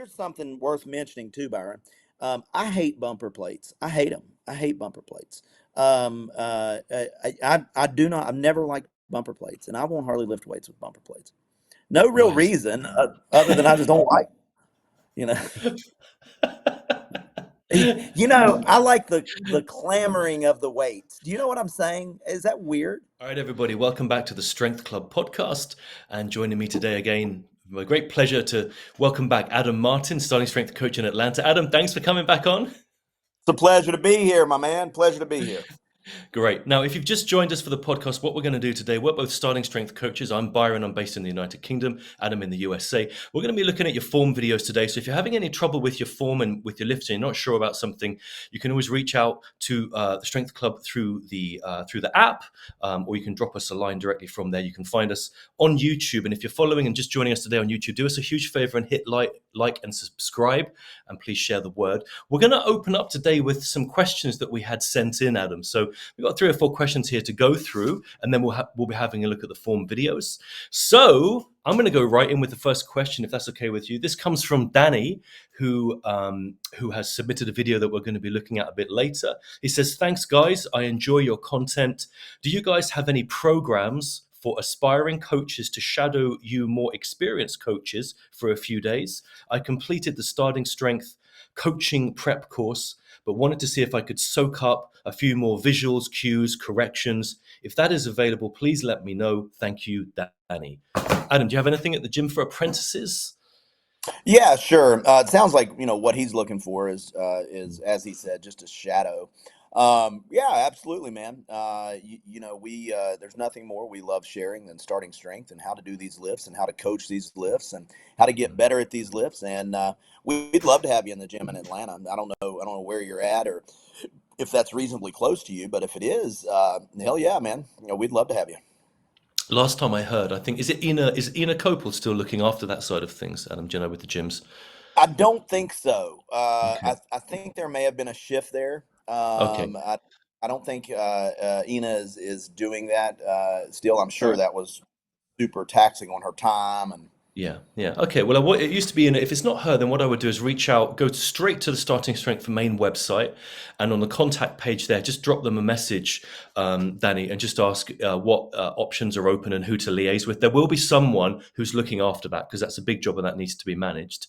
here's something worth mentioning too, Byron. I hate bumper plates. I hate them. I hate bumper plates. I do not. I've never liked bumper plates, and I won't hardly lift weights with bumper plates. No real Right. reason other than I just don't like. You know. I like the clamoring of the weights. Do you know what I'm saying? Is that weird? All right, everybody, welcome back to the Strength Club podcast. And joining me today again, a great pleasure to welcome back Adam Martin, starting strength coach in Atlanta. Adam, thanks for coming back on. It's a pleasure to be here, my man. Pleasure to be here. Great. Now, if you've just joined us for the podcast, what we're going to do today, we're both starting strength coaches. I'm Byron, I'm based in the United Kingdom, Adam in the USA. We're going to be looking at your form videos today. So if you're having any trouble with your form and with your lifting, you're not sure about something, you can always reach out to the Strength Club through the app, or you can drop us a line directly from there. You can find us on YouTube. And if you're following and just joining us today on YouTube, do us a huge favor and hit like and subscribe, and please share the word. We're going to open up today with some questions that we had sent in, Adam. So we've got 3 or 4 questions here to go through, and then we'll be having a look at the form videos. So I'm going to go right in with the first question, if that's okay with you. This comes from Danny, who has submitted a video that we're going to be looking at a bit later. He says, "Thanks, guys. I enjoy your content. Do you guys have any programs for aspiring coaches to shadow you more experienced coaches for a few days? I completed the starting strength coaching prep course, but wanted to see if I could soak up a few more visuals, cues, corrections. If that is available, please let me know. Thank you, Danny." Adam, do you have anything at the gym for apprentices? Yeah, sure. It sounds like what he's looking for is as he said, just a shadow. Yeah, absolutely, man. We there's nothing more we love sharing than starting strength and how to do these lifts and how to coach these lifts and how to get better at these lifts. And we'd love to have you in the gym in Atlanta. I don't know where you're at or if that's reasonably close to you, but if it is, hell yeah, man. We'd love to have you. Last time I heard, I think, is Ina Copel still looking after that side of things, Adam, do you know, with the gyms? I don't think so. Okay. I think there may have been a shift there. Okay. I don't think Ina is doing that still. I'm All sure right. that was super taxing on her time and Yeah, yeah. Okay, well, it used to be if it's not her, then what I would do is reach out, go straight to the Starting Strength main website, and on the contact page there, just drop them a message, Danny, and just ask what options are open and who to liaise with. There will be someone who's looking after that because that's a big job and that needs to be managed.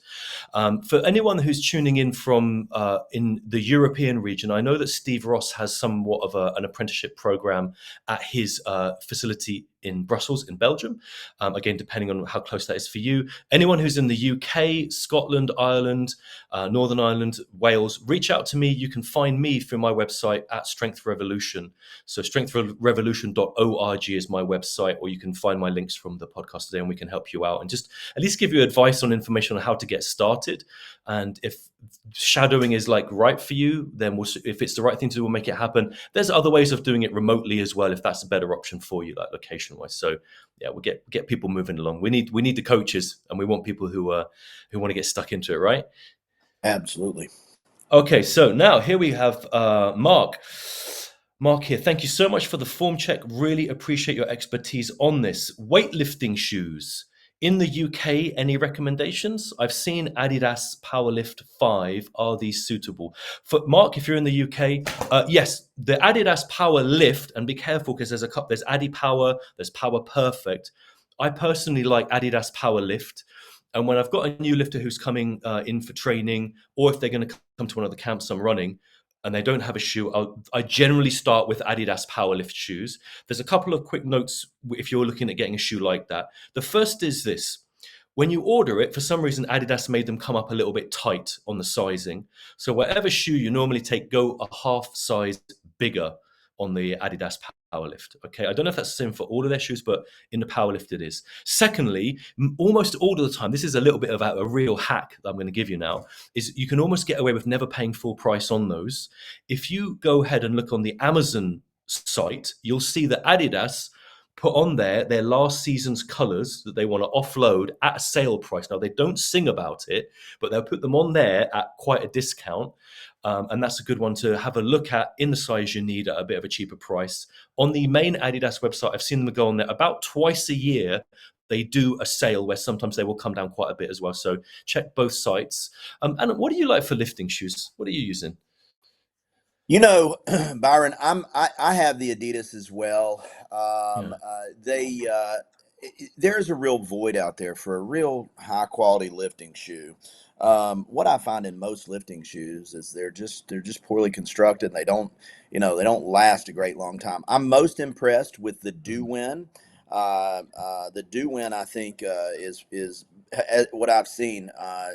For anyone who's tuning in from in the European region, I know that Steve Ross has somewhat of an apprenticeship program at his facility in Brussels, in Belgium. Again, depending on how close that is for you. Anyone who's in the UK, Scotland, Ireland, Northern Ireland, Wales, reach out to me. You can find me through my website at Strength Revolution. So strengthrevolution.org is my website, or you can find my links from the podcast today and we can help you out and just at least give you advice on information on how to get started. And if shadowing is like right for you, then if it's the right thing to do, we'll make it happen. There's other ways of doing it remotely as well, if that's a better option for you, like location wise. So yeah, we'll get people moving along. We need the coaches, and we want people who want to get stuck into it, right? absolutely. Okay, so now here we have Mark. Mark here. Thank you so much for the form check. Really appreciate your expertise on this. Weightlifting shoes. In the UK, any recommendations? I've seen Adidas Powerlift 5. Are these suitable? For Mark, if you're in the UK, yes, the Adidas Powerlift, and be careful because there's Adi Power, there's Power Perfect. I personally like Adidas Powerlift. And when I've got a new lifter who's coming in for training, or if they're going to come to one of the camps I'm running, and they don't have a shoe, I generally start with Adidas Powerlift shoes. There's a couple of quick notes if you're looking at getting a shoe like that. The first is this. When you order it, for some reason, Adidas made them come up a little bit tight on the sizing. So whatever shoe you normally take, go a half size bigger on the Adidas Powerlift. Okay, I don't know if that's the same for all of their shoes, but in the Powerlift it is. Secondly, almost all of the time, this is a little bit of a real hack that I'm going to give you now, is you can almost get away with never paying full price on those. If you go ahead and look on the Amazon site, you'll see that Adidas put on there their last season's colors that they want to offload at a sale price. Now, they don't sing about it, but they'll put them on there at quite a discount. And that's a good one to have a look at in the size you need at a bit of a cheaper price. On the main Adidas website, I've seen them go on there about twice a year, they do a sale where sometimes they will come down quite a bit as well. So check both sites. And what do you like for lifting shoes? What are you using? You know, Byron, I have the Adidas as well. Yeah. There's a real void out there for a real high quality lifting shoe. What I find in most lifting shoes is they're just poorly constructed. And they don't last a great long time. I'm most impressed with the Mhm. Do-Win. The Do-Win, I think, is what I've seen.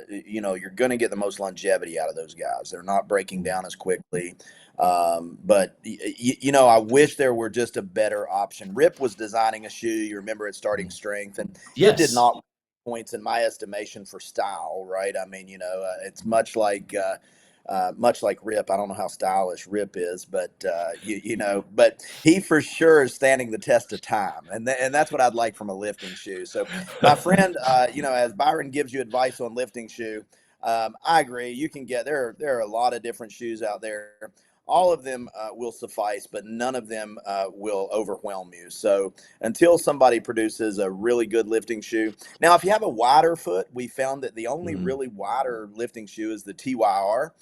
You're going to get the most longevity out of those guys. They're not breaking down as quickly. But I wish there were just a better option. Rip was designing a shoe. You remember at Starting Mhm. Strength, and it did Yes. not points in my estimation for style. Right? I mean, it's much like Rip. I don't know how stylish Rip is, but but he for sure is standing the test of time, and that's what I'd like from a lifting shoe. So, my friend, as Byron gives you advice on lifting shoe, I agree. You can get there are a lot of different shoes out there. All of them will suffice, but none of them will overwhelm you. So until somebody produces a really good lifting shoe, now if you have a wider foot, we found that the only Mm. really wider lifting shoe is the TYR.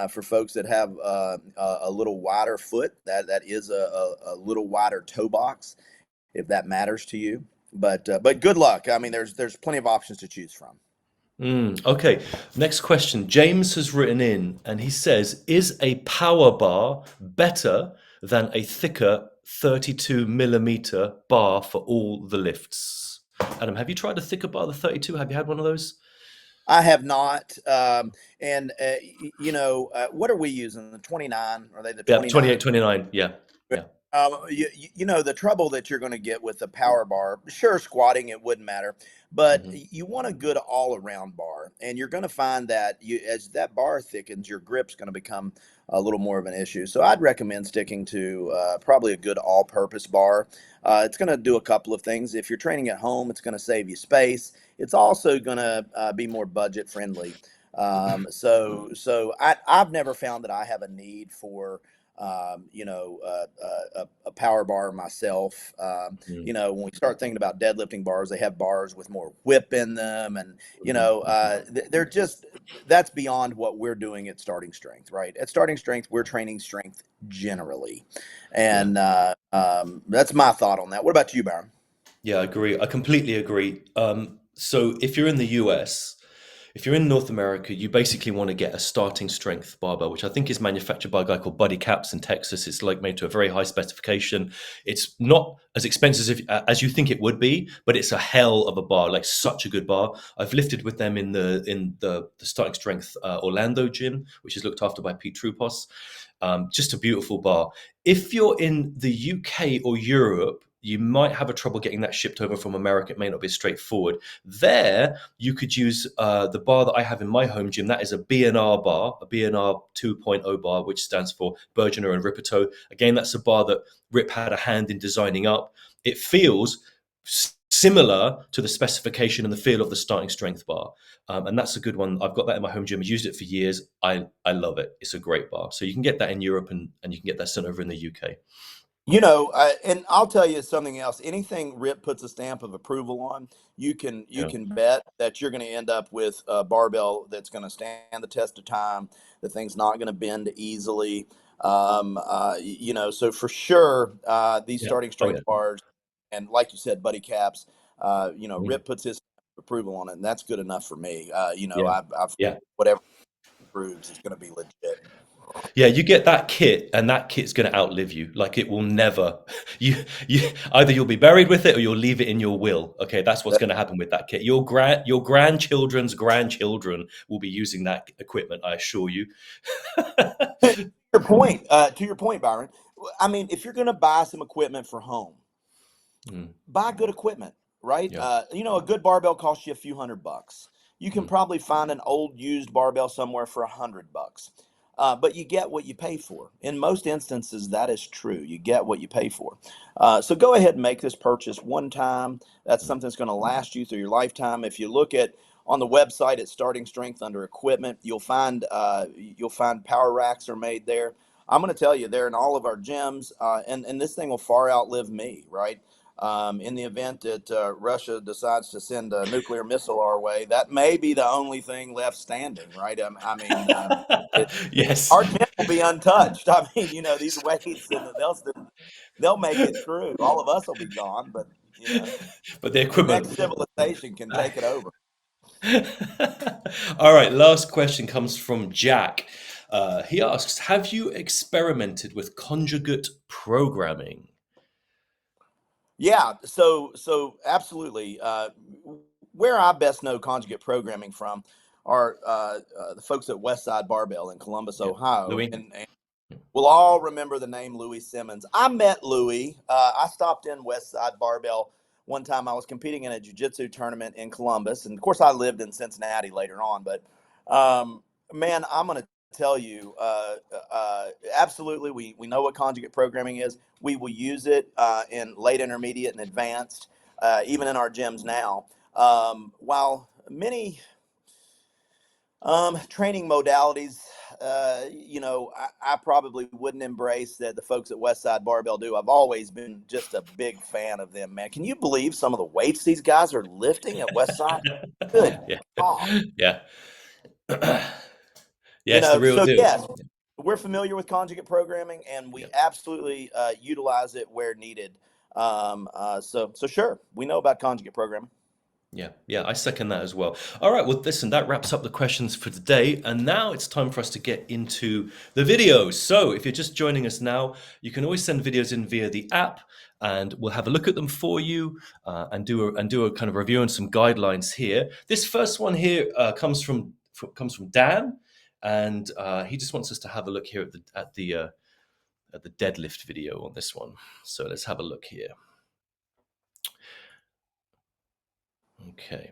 For folks that have a little wider foot, that is a little wider toe box, if that matters to you. But good luck. I mean, there's plenty of options to choose from. Okay, next question. James has written in and he says, is a power bar better than a thicker 32 millimeter bar for all the lifts? Adam, have you tried a thicker bar, the 32? Have you had one of those? I have not. And what are we using? The 29? Are they the Yeah, 28, 29? 29. Yeah, yeah. The trouble that you're going to get with the power bar, sure, squatting, it wouldn't matter, but Hmm. you want a good all around bar. And you're going to find that as that bar thickens, your grip's going to become a little more of an issue. So I'd recommend sticking to probably a good all purpose bar. It's going to do a couple of things. If you're training at home, it's going to save you space. It's also going to be more budget friendly. I've never found that I have a need for a power bar myself. When we start thinking about deadlifting bars, they have bars with more whip in them, and they're just that's beyond what we're doing at Starting Strength. Right? At Starting Strength, we're training strength generally, Yeah. and that's my thought on that. What about you, Byron? Yeah, I agree. I completely agree. So if you're in the US, if you're in North America, you basically want to get a starting strength barbell, which I think is manufactured by a guy called Buddy Caps in Texas. It's like made to a very high specification. It's not as expensive as you think it would be, but it's a hell of a bar, like such a good bar. I've lifted with them in the starting strength Orlando gym, which is looked after by Pete Trupos. Just a beautiful bar. If you're in the UK or Europe, you might have a trouble getting that shipped over from America. It may not be straightforward. There, you could use the bar that I have in my home gym. That is a B&R bar, a B&R 2.0 bar, which stands for Bergener and Rippertoe. Again, that's a bar that Rip had a hand in designing up. It feels similar to the specification and the feel of the starting strength bar. And that's a good one. I've got that in my home gym. I've used it for years. I love it. It's a great bar. So you can get that in Europe and you can get that sent over in the UK. And I'll tell you something else. Anything Rip puts a stamp of approval on, you Yeah. can bet that you're going to end up with a barbell that's going to stand the test of time. The thing's not going to bend easily. So for sure, these Yeah. starting Oh, yeah. strength bars, and like you said, Buddy Caps, Mm. Rip puts his approval on it, and that's good enough for me. Yeah. I've Yeah. whatever he proves is going to be legit. Yeah, you get that kit, and that kit's going to outlive you. Like it will never. You either you'll be buried with it, or you'll leave it in your will. Okay, that's what's going to happen with that kit. Your grandchildren's grandchildren will be using that equipment. I assure you. To your point, Byron. I mean, if you're going to buy some equipment for home, Mm, buy good equipment, right? yeah. A good barbell costs you a few $100. You can Mm, probably find an old used barbell somewhere for $100. But you get what you pay for. In most instances, that is true. You get what you pay for. So go ahead and make this purchase one time. That's mm, something that's going to last you through your lifetime. If you look at on the website at Starting Strength under equipment, you'll find power racks are made there. I'm going to tell you, they're in all of our gyms, and this thing will far outlive me, right? In the event that Russia decides to send a nuclear missile our way, that may be the only thing left standing, right? I mean, Yes, our tent will be untouched. I mean, these weights, and they'll make it through. All of us will be gone, but but the the equipment. next civilization can take it over. All right, last question comes from Jack. He asks, have you experimented with conjugate programming? Yeah, so absolutely. Where I best know conjugate programming from are the folks at Westside Barbell in Columbus, Yeah. Ohio, Louis? and we'll all remember the name Louis Simmons. I met Louis. I stopped in Westside Barbell one time. I was competing in a jiu-jitsu tournament in Columbus, and of course, I lived in Cincinnati later on. But man, I'm going to tell you, absolutely, we know what conjugate programming is. We will use it in late intermediate and advanced, even in our gyms now. While many training modalities, I probably wouldn't embrace that the folks at Westside Barbell do. I've always been just a big fan of them, man. Can you believe some of the weights these guys are lifting at Westside? Good Yeah. God. Yeah. Yeah, it's the real So deal. yes, we're familiar with conjugate programming, and Yeah. we absolutely utilize it where needed. So sure, we know about conjugate programming. Yeah, yeah, I second that as well. All right, well, listen, that wraps up the questions for today. And now it's time for us to get into the videos. So if you're just joining us now, you can always send videos in via the app, and we'll have a look at them for you and do a kind of review and some guidelines here. This first one here comes from Dan, and he just wants us to have a look here at the deadlift video on this one. So let's have a look here. Okay.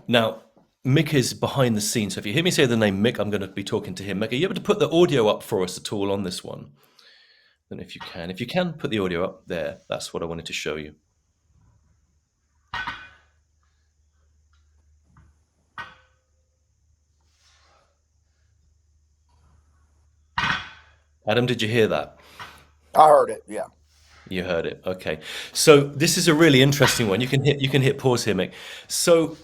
Now, Mick is behind the scenes. So if you hear me say the name Mick, I'm going to be talking to him. Mick, are you able to put the audio up for us at all on this one? Then if you can. If you can, put the audio up there. That's what I wanted to show you. Adam, did you hear that? I heard it. Yeah. You heard it. Okay. So this is a really interesting one. You can hit pause here, Mick. So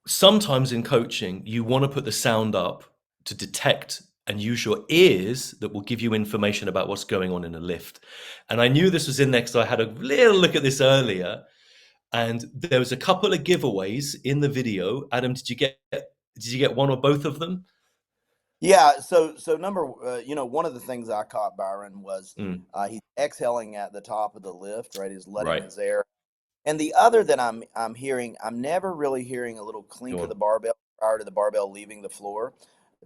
sometimes in coaching, you want to put the sound up to detect and use your ears that will give you information about what's going on in a lift. And I knew this was in there because I had a little look at this earlier, and there was a couple of giveaways in the video. Adam, did you get one or both of them? Yeah. So number, one of the things I caught Byron was Mm, he's exhaling at the top of the lift, right? He's letting right. his air. And the other that I'm hearing, I'm never really hearing a little clink Go of the on. barbell prior to the barbell leaving the floor.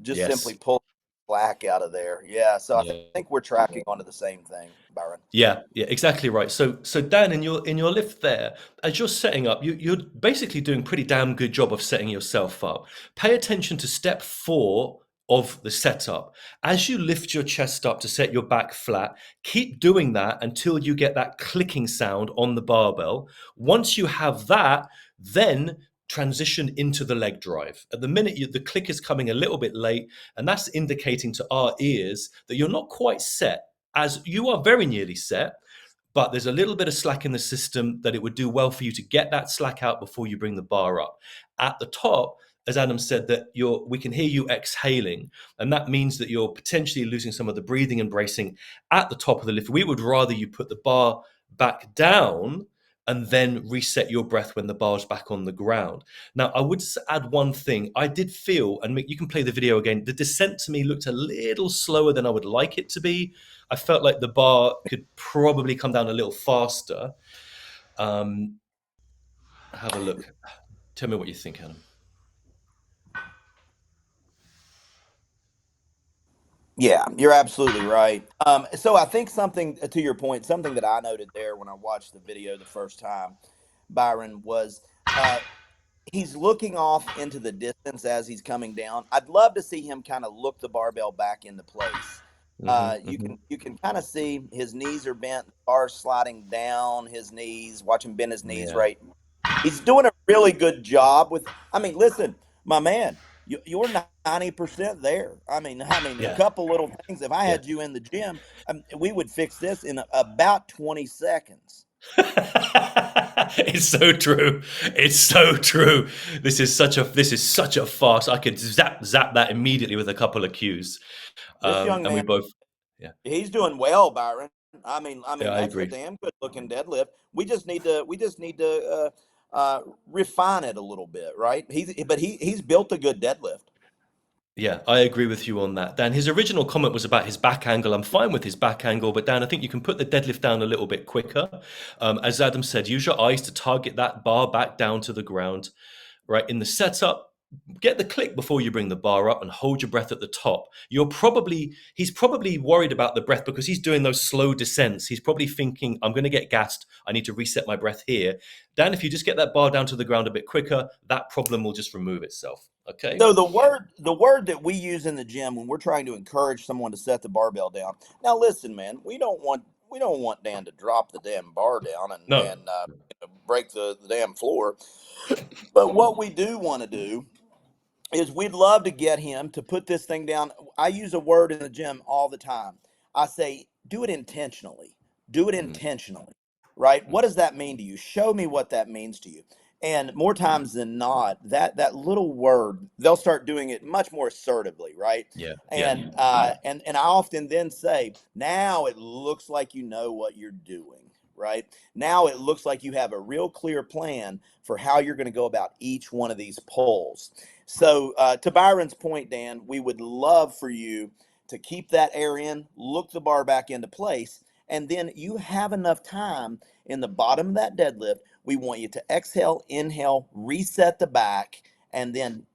Just simply Yes. pull slack out of there. Yeah. So I Yeah. think we're tracking onto the same thing, Byron. Yeah, yeah, exactly right. So Dan, in your lift there, as you're setting up, you're basically doing a pretty damn good job of setting yourself up. Pay attention to step 4 of the setup. As you lift your chest up to set your back flat, keep doing that until you get that clicking sound on the barbell. Once you have that, then transition into the leg drive. At the minute, the click is coming a little bit late, and that's indicating to our ears that you're not quite set, as you are very nearly set, but there's a little bit of slack in the system that it would do well for you to get that slack out before you bring the bar up. At the top, as Adam said, that we can hear you exhaling, and that means that you're potentially losing some of the breathing and bracing at the top of the lift. We would rather you put the bar back down and then reset your breath when the bar's back on the ground. Now, I would add one thing. I did feel, and Mick, you can play the video again, the descent to me looked a little slower than I would like it to be. I felt like the bar could probably come down a little faster. Um, have a look. Tell me what you think, Adam. Yeah, you're absolutely right. So I think something to your point, something that I noted there when I watched the video the first time, Byron, was uh, he's looking off into the distance as he's coming down. I'd love to see him kind of look the barbell back into place. Hmm. You can kind of see his knees are bent, the bar sliding down his knees. Watch him bend his knees Yeah. right. He's doing a really good job with. I mean, listen, my man. you're 90% there. I mean, a Yeah. couple little things. If I Yeah. had you in the gym, we would fix this in about 20 seconds. It's so true. It's so true. This is such a fast. I could zap that immediately with a couple of cues. This young And we man, both, yeah, he's doing well, Byron. I mean, yeah, I that's a agree. damn good looking deadlift. We just need to refine it a little bit, right? He's built a good deadlift. Yeah, I agree with you on that, Dan. His original comment was about his back angle. I'm fine with his back angle, but Dan, I think you can put the deadlift down a little bit quicker. As Adam said, use your eyes to target that bar back down to the ground. Right in the setup, get the click before you bring the bar up and hold your breath at the top. He's probably worried about the breath because he's doing those slow descents. He's probably thinking, I'm going to get gassed. I need to reset my breath here. Dan, if you just get that bar down to the ground a bit quicker, that problem will just remove itself. Okay. So the word that we use in the gym when we're trying to encourage someone to set the barbell down. Now, listen, man, we don't want Dan to drop the damn bar down and No. break the damn floor. But what we do want to do is we'd love to get him to put this thing down. I use a word in the gym all the time. I say, do it intentionally. Do it Mm, intentionally, right? mm. What does that mean to you? Show me what that means to you. And more times than not, that little word, they'll start doing it much more assertively, right? Yeah. Yeah. And I often then say, now it looks like you know what you're doing, right? Now it looks like you have a real clear plan for how you're going to go about each one of these pulls. So, to Byron's point, Dan, we would love for you to keep that air in, look the bar back into place, and then you have enough time in the bottom of that deadlift. We want you to exhale, inhale, reset the back, and then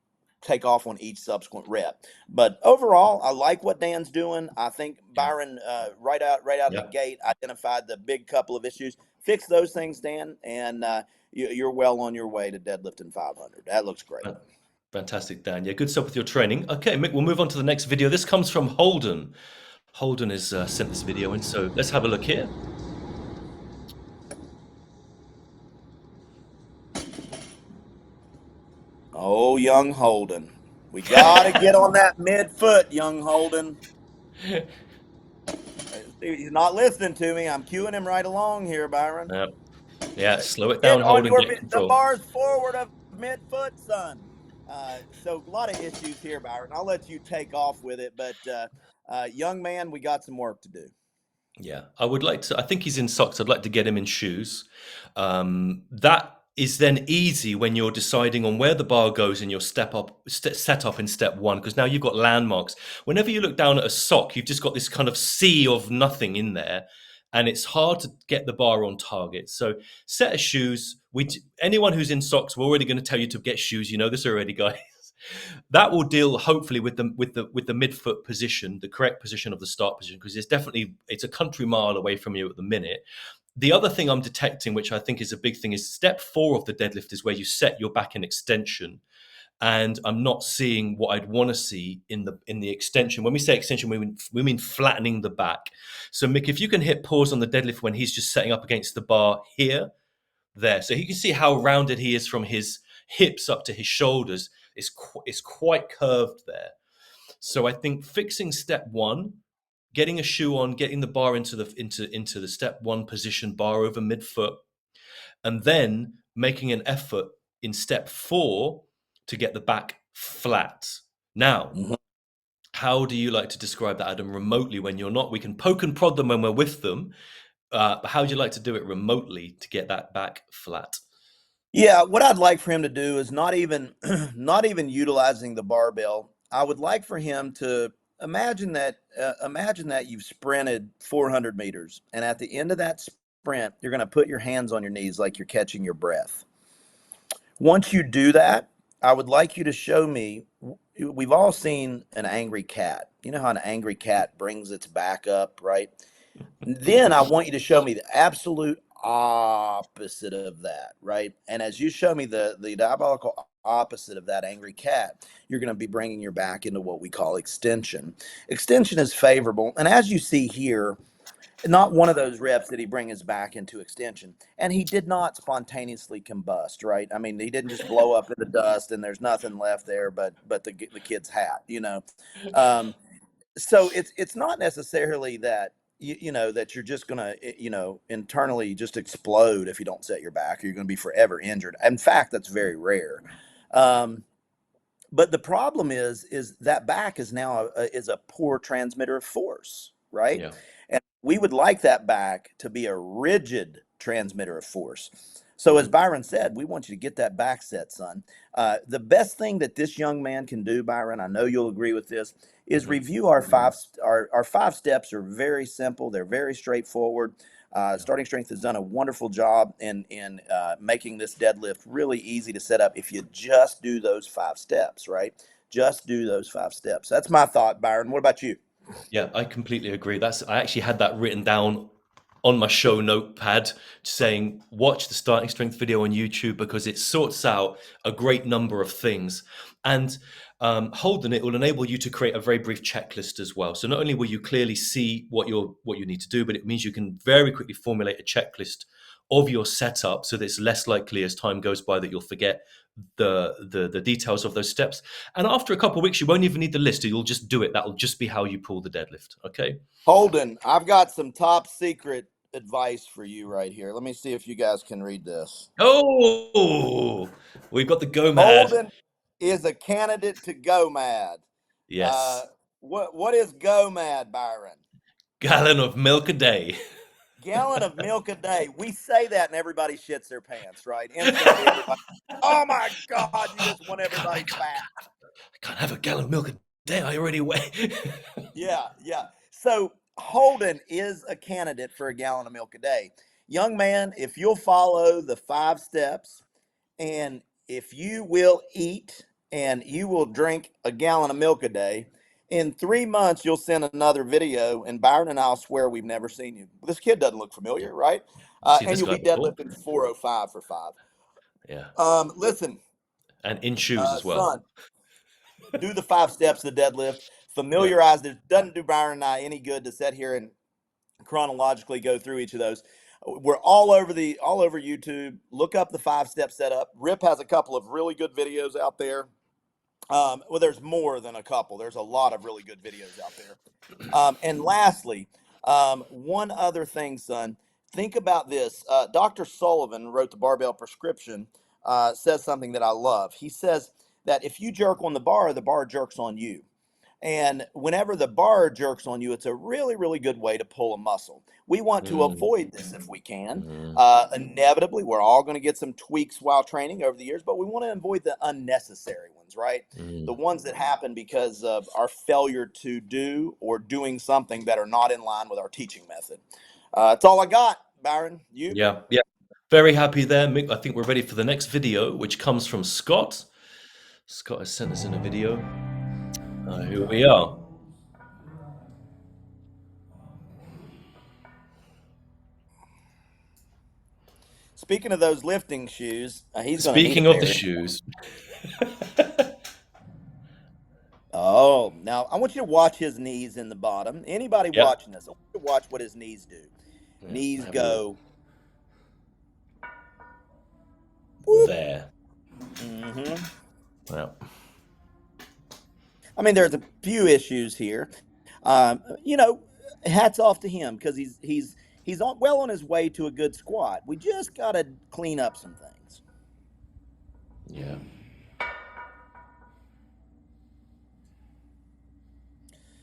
take off on each subsequent rep. But overall, I like what Dan's doing. I think Yeah. Byron, right out of the Yeah. gate, identified the big couple of issues. Fix those things, Dan, and you're well on your way to deadlifting 500. That looks great. Fan- Fantastic, Dan. Yeah, good stuff with your training. Okay, Mick, we'll move on to the next video. This comes from Holden. Holden has sent this video in, so let's have a look here. Oh, young Holden. We got to get on that midfoot, young Holden. He's not listening to me. I'm cueing him right along here, Byron. Yeah, yeah, slow it Get down, on Holden, your get the control. bars forward of midfoot, son. So a lot of issues here, Byron. I'll let you take off with it, but young man, we got some work to do. Yeah, I would like to. I think he's in socks. I'd like to get him in shoes. That is then easy when you're deciding on where the bar goes in your set up in step one, because now you've got landmarks. Whenever you look down at a sock, you've just got this kind of sea of nothing in there, and it's hard to get the bar on target. So, set of shoes. Anyone who's in socks, we're already going to tell you to get shoes. You know this already, guys. That will deal hopefully with the midfoot position, the correct position of the start position, because it's a country mile away from you at the minute. The other thing I'm detecting, which I think is a big thing, is step 4 of the deadlift is where you set your back in extension, and I'm not seeing what I'd want to see in the extension. When we say extension, we mean flattening the back. So Mick, if you can hit pause on the deadlift when he's just setting up against the bar here, there. So you can see how rounded he is from his hips up to his shoulders. It's quite curved there. So I think fixing step 1, getting a shoe on, getting the bar into the step 1 position, bar over midfoot, and then making an effort in step 4 to get the back flat. Now, Mhm. how do you like to describe that, Adam, remotely when you're not? We can poke and prod them when we're with them. But how do you like to do it remotely to get that back flat? Yeah, what I'd like for him to do is not even not even utilizing the barbell. I would like for him to imagine that you've sprinted 400 meters, and at the end of that sprint, you're going to put your hands on your knees like you're catching your breath. Once you do that, I would like you to show me. We've all seen an angry cat. You know how an angry cat brings its back up, right? Then I want you to show me the absolute opposite of that, right? And as you show me the diabolical opposite of that angry cat, you're going to be bringing your back into what we call extension. Extension is favorable, and as you see here, not one of those reps did he bring his back into extension, and he did not spontaneously combust, right? I mean, he didn't just blow up in the dust and there's nothing left there but the kid's hat, you know. Um, so it's not necessarily that you know that you're just gonna you know internally just explode if you don't set your back, or you're gonna be forever injured. In fact, that's very rare. Um, but the problem is that back is now is a poor transmitter of force, right? Yeah. And we would like that back to be a rigid transmitter of force. So as Hmm. Byron said, we want you to get that back set, son. The best thing that this young man can do, Byron, I know you'll agree with this, is Hmm. review our 5 steps are very simple. They're very straightforward. Yeah. Starting Strength has done a wonderful job in making this deadlift really easy to set up if you just do those 5 steps, right? Just do those 5 steps. That's my thought, Byron. What about you? Yeah, I completely agree. I actually had that written down on my show notepad saying watch the starting strength video on YouTube because it sorts out a great number of things. And Holden, it will enable you to create a very brief checklist as well. So not only will you clearly see what you need to do, but it means you can very quickly formulate a checklist of your setup so that it's less likely as time goes by that you'll forget the details of those steps. And after a couple of weeks, you won't even need the list. You'll just do it. That'll just be how you pull the deadlift. Okay. Holden, I've got some top secret advice for you right here. Let me see if you guys can read this. Oh, we've got the go mad. Holden is a candidate to go mad. Uh, Yes. what is go mad, Byron? Gallon of milk a day. Gallon of milk a day. We say that and everybody shits their pants, right? Instantly, everybody, oh my God, you just want I everybody can't, fat. I can't have a gallon of milk a day. I already weigh. Yeah, yeah. So Holden is a candidate for a gallon of milk a day. Young man, if you'll follow the 5 steps and if you will eat and you will drink a gallon of milk a day, in 3 months you'll send another video, and Byron and I'll swear we've never seen you. This kid doesn't look Yeah. familiar, right? See And this you'll guy be before? deadlifting 405 for 5. Yeah. Listen, And in shoes as well. son, do the 5 steps of the deadlift. Yeah. Familiarize. It doesn't do Byron and I any good to sit here and chronologically go through each of those. We're all over YouTube. Look up the 5 step setup. Rip has a couple of really good videos out there. Well, there's more than a couple. There's a lot of really good videos out there. And lastly, one other thing, son. Think about this. Dr. Sullivan wrote the Barbell Prescription. Says something that I love. He says that if you jerk on the bar jerks on you. And whenever the bar jerks on you, it's a really, really good way to pull a muscle. We want to Mm, avoid this if we can. mm, Inevitably, we're all going to get some tweaks while training over the years, but we want to avoid the unnecessary ones, right? The mm. ones that happen because of our failure to do or doing something that are not in line with our teaching method. That's all I got, Byron. You? Yeah. Yeah. Very happy there, Mick. I think we're ready for the next video, which comes from Scott. Scott has sent us in a video. Here we are. Speaking of those lifting shoes, he's going to need a Speaking of the pair. shoes, Oh, now I want you to watch his knees in the bottom. Anybody yep. watching this, I want you to watch what his knees do. Yeah, Knees have a look. go whoop. There. Hmm. Yeah. I mean, there's a few issues here. You know, hats off to him because he's well on his way to a good squat. We just got to clean up some things. Yeah.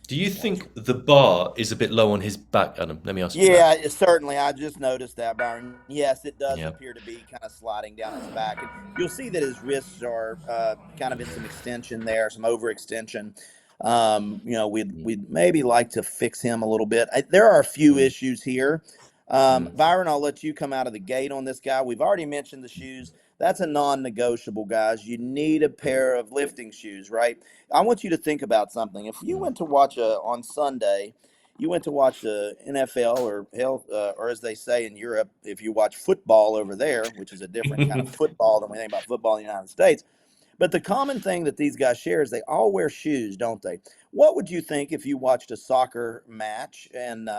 Do you Watch. think the bar is a bit low on his back, Adam? Let me ask you Yeah, that. certainly. I just noticed that, Byron. Yes, it does Yeah. appear to be kind of sliding down his back. And you'll see that his wrists are kind of in some extension there, some overextension. You know, Mm, we'd maybe like to fix him a little bit. There are a few mm, issues here. mm, Byron, I'll let you come out of the gate on this guy. We've already mentioned the shoes. That's a non-negotiable, guys. You need a pair of lifting shoes, right? I want you to think about something. If you mm. went to watch on Sunday, you went to watch the NFL or hell, or as they say in Europe, if you watch football over there, which is a different kind of football than we think about football in the United States. But the common thing that these guys share is they all wear shoes, don't they? What would you think if you watched a soccer match and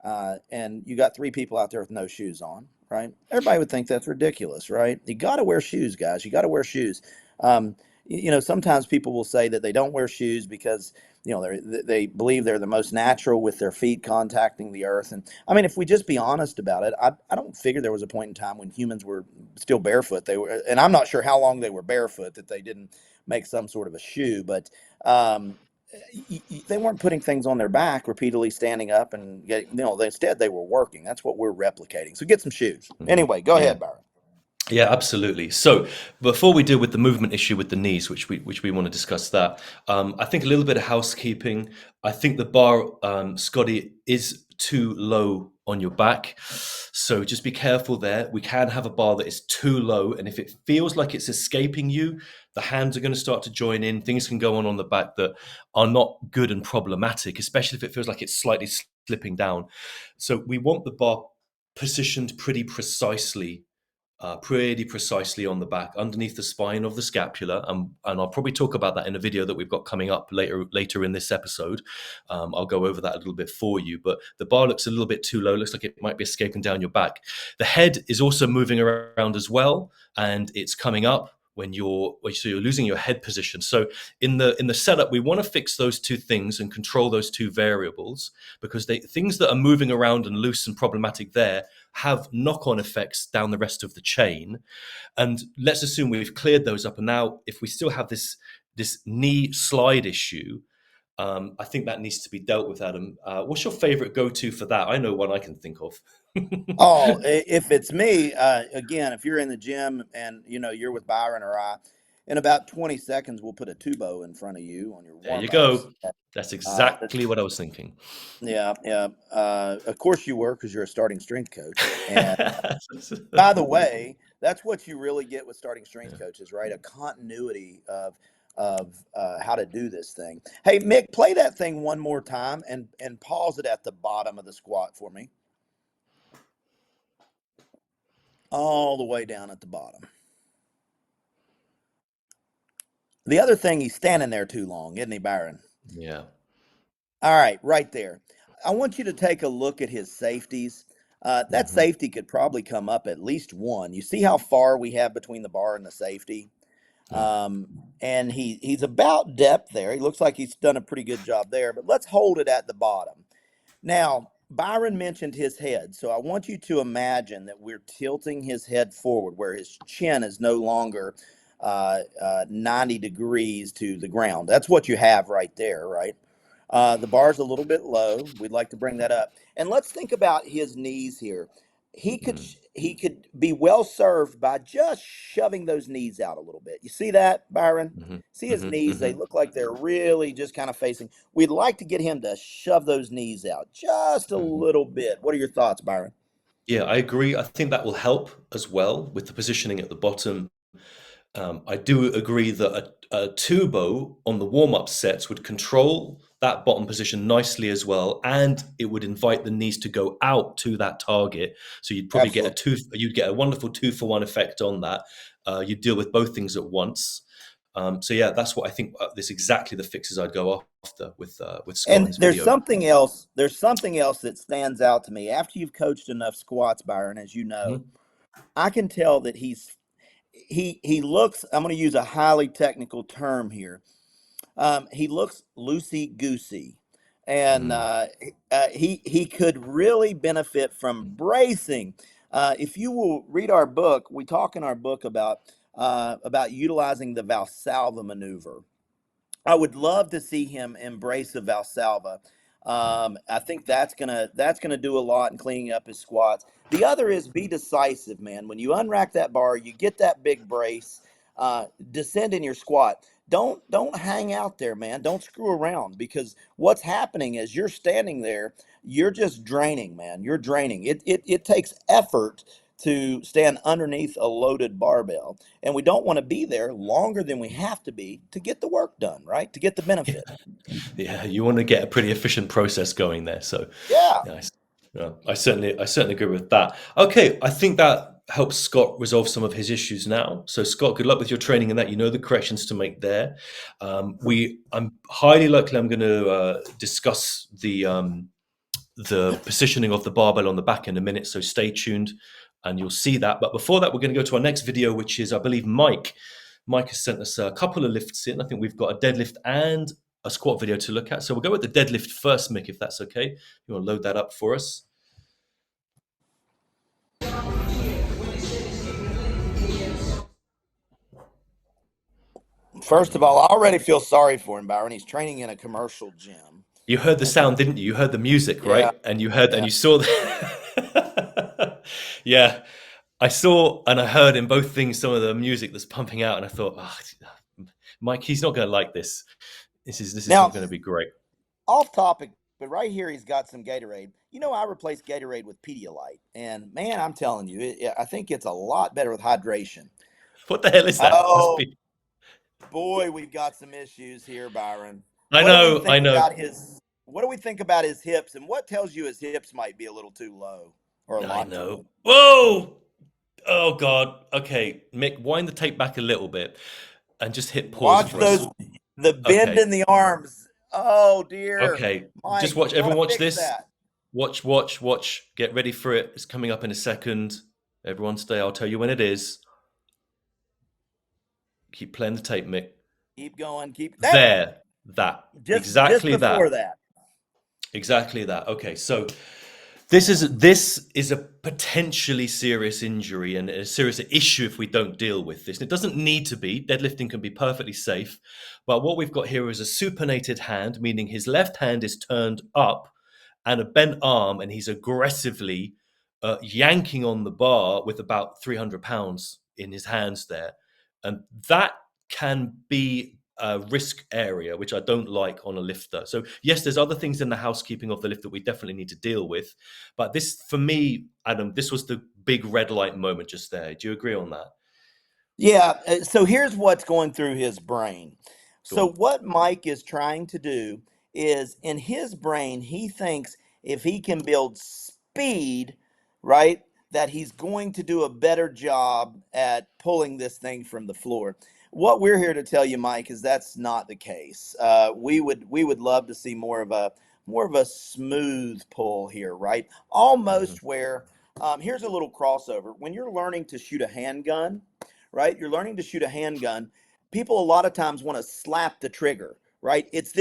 and you got three people out there with no shoes on, right? Everybody would think that's ridiculous, right? You got to wear shoes, guys. You got to wear shoes. Um, sometimes people will say that they don't wear shoes because they believe they're the most natural with their feet contacting the earth. And I mean, if we just be honest about it, I don't figure there was a point in time when humans were still barefoot. They were, and I'm not sure how long they were barefoot that they didn't make some sort of a shoe, but um, they weren't putting things on their back repeatedly, standing up and getting, instead they were working. That's what we're replicating. So get some shoes. Mhm. Anyway, go Yeah. ahead, Byron. Yeah, absolutely. So before we deal with the movement issue with the knees, which we want to discuss that, I think a little bit of housekeeping. I think the bar, Scotty, is too low on your back. So just be careful there. We can have a bar that is too low, and if it feels like it's escaping you, the hands are going to start to join in. Things can go on the back that are not good and problematic, especially if it feels like it's slightly slipping down. So we want the bar positioned pretty precisely on the back, underneath the spine of the scapula, and I'll probably talk about that in a video that we've got coming up later in this episode. I'll go over that a little bit for you, but the bar looks a little bit too low. Looks like it might be escaping down your back. The head is also moving around as well, and it's coming up so you're losing your head position. So in the setup, we want to fix those two things and control those two variables, because things that are moving around and loose and problematic there have knock-on effects down the rest of the chain. And let's assume we've cleared those up. And now, if we still have this knee slide issue, I think that needs to be dealt with, Adam. What's your favorite go-to for that? I know one I can think of. Oh, if it's me, again, if you're in the gym and you're with Byron or I, in about 20 seconds, we'll put a tubo in front of you on your There you warm-ups. go. That's Uh, exactly what I was thinking. yeah, yeah. Of course you were, because you're a starting strength coach. And by the way, that's what you really get with starting strength coaches, right? A continuity of how to do this thing. Hey, Mick, play that thing one more time and pause it at the bottom of the squat for me, all the way down at the bottom. The other thing, he's standing there too long, isn't he, Byron? Yeah. All right, right there. I want you to take a look at his safeties. That Hmm. safety could probably come up at least one. You see how far we have between the bar and the safety? Yeah. Um, and he's about depth there. He looks like he's done a pretty good job there, but let's hold it at the bottom. Now, Byron mentioned his head, so I want you to imagine that we're tilting his head forward where his chin is no longer 90 degrees to the ground. That's what you have right there, right? The bar's a little bit low. We'd like to bring that up. And let's think about his knees here. He could be well served by just shoving those knees out a little bit. You see that, Byron? Hmm. See his Hmm. knees? They Hmm. look like they're really just kind of facing. We'd like to get him to shove those knees out just a Hmm. little bit. What are your thoughts, Byron? Yeah, I agree. I think that will help as well with the positioning at the bottom. I do agree that a tubo on the warm-up sets would control that bottom position nicely as well, and it would invite the knees to go out to that target. So you'd probably Absolutely. you'd get a wonderful 2-for-1 effect on that. You'd deal with both things at once. So yeah, that's what I think. This exactly the fixes I'd go after with Scott and And his video. there's something else that stands out to me. After you've coached enough squats, Byron, as you know, Mhm. I can tell that he looks, I'm going to use a highly technical term here. He looks loosey goosey, and Mm. he could really benefit from bracing. If you will read our book, we talk in our book about utilizing the Valsalva maneuver. I would love to see him embrace the Valsalva. I think that's gonna do a lot in cleaning up his squats. The other is be decisive, man. When you unrack that bar, you get that big brace. Descend in your squat. Don't hang out there, man. Don't screw around, because what's happening is you're standing there. You're just draining, man. You're draining. It takes effort to stand underneath a loaded barbell, and we don't want to be there longer than we have to be to get the work done, right? To get the benefit. Yeah, you want to get a pretty efficient process going there. So, Yeah. yeah, I certainly agree with that. Okay, I think that helps Scott resolve some of his issues now. So, Scott, good luck with your training and that. You know the corrections to make there. I'm highly likely I'm going to discuss the positioning of the barbell on the back in a minute, so stay tuned and you'll see that. But before that, we're going to go to our next video, which is, I believe, Mike. Mike has sent us a couple of lifts in. I think we've got a deadlift and a squat video to look at. So we'll go with the deadlift first, Mick, if that's okay. You want to load that up for us? First of all, I already feel sorry for him, Byron. He's training in a commercial gym. You heard the sound, didn't you? You heard the music, Yeah, right? And you heard and yeah. you saw the yeah. I saw and I heard in both things some of the music that's pumping out, and I thought, Mike, he's not going to like this. This is Now, not going to be great. off topic, but right here he's got some Gatorade. You know, I replaced Gatorade with Pedialyte, and man, I'm telling you, I think it's a lot better with hydration. What the hell is that? Must Oh be. boy, we've got some issues here, Byron. I What do we know, I think know, about his? What do we think about his hips, and what tells you his hips might be a little too low or a I lot too know. low? Whoa! Oh God. Okay, Mick, wind the tape back a little bit and just hit pause Watch for us. the bend Okay, in the arms. Oh dear, okay. Just Mike, watch. we got Everyone, to watch fix this. that. Watch, watch, watch. Get ready for it. It's coming up in a second. Everyone, stay. I'll tell you when it is. Keep playing the tape, Mick. Keep going. Keep that. There. That. Just Exactly before that. that. Exactly that. Okay, so this is a potentially serious injury and a serious issue if we don't deal with this. And it doesn't need to be. Deadlifting can be perfectly safe, but what we've got here is a supinated hand, meaning his left hand is turned up and a bent arm, and he's aggressively yanking on the bar with about 300 pounds in his hands there, and that can be a risk area, which I don't like on a lifter. So yes, there's other things in the housekeeping of the lift that we definitely need to deal with. But this, for me, Adam, this was the big red light moment just there. Do you agree on that? Yeah, so here's what's going through his brain. Go So on. what Mike is trying to do is in his brain, he thinks if he can build speed, right, that he's going to do a better job at pulling this thing from the floor. What we're here to tell you, Mike, is that's not the case. We would love to see more of a smooth pull here, right? Mhm. Almost where here's a little crossover. When you're learning to shoot a handgun, right? You're learning to shoot a handgun. People a lot of times want to slap the trigger, right? It's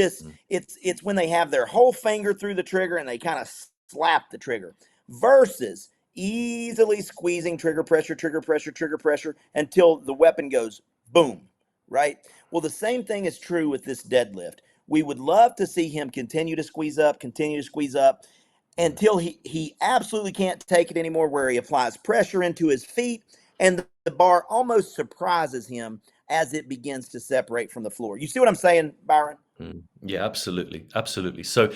when they have their whole finger through the trigger and they kind of slap the trigger versus easily squeezing trigger pressure, trigger pressure until the weapon goes boom, right? Well, the same thing is true with this deadlift. We would love to see him continue to squeeze up Mhm. until he absolutely can't take it anymore, where he applies pressure into his feet and the bar almost surprises him as it begins to separate from the floor. You see what I'm saying, Byron? Yeah, absolutely, absolutely. So,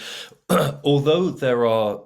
although there are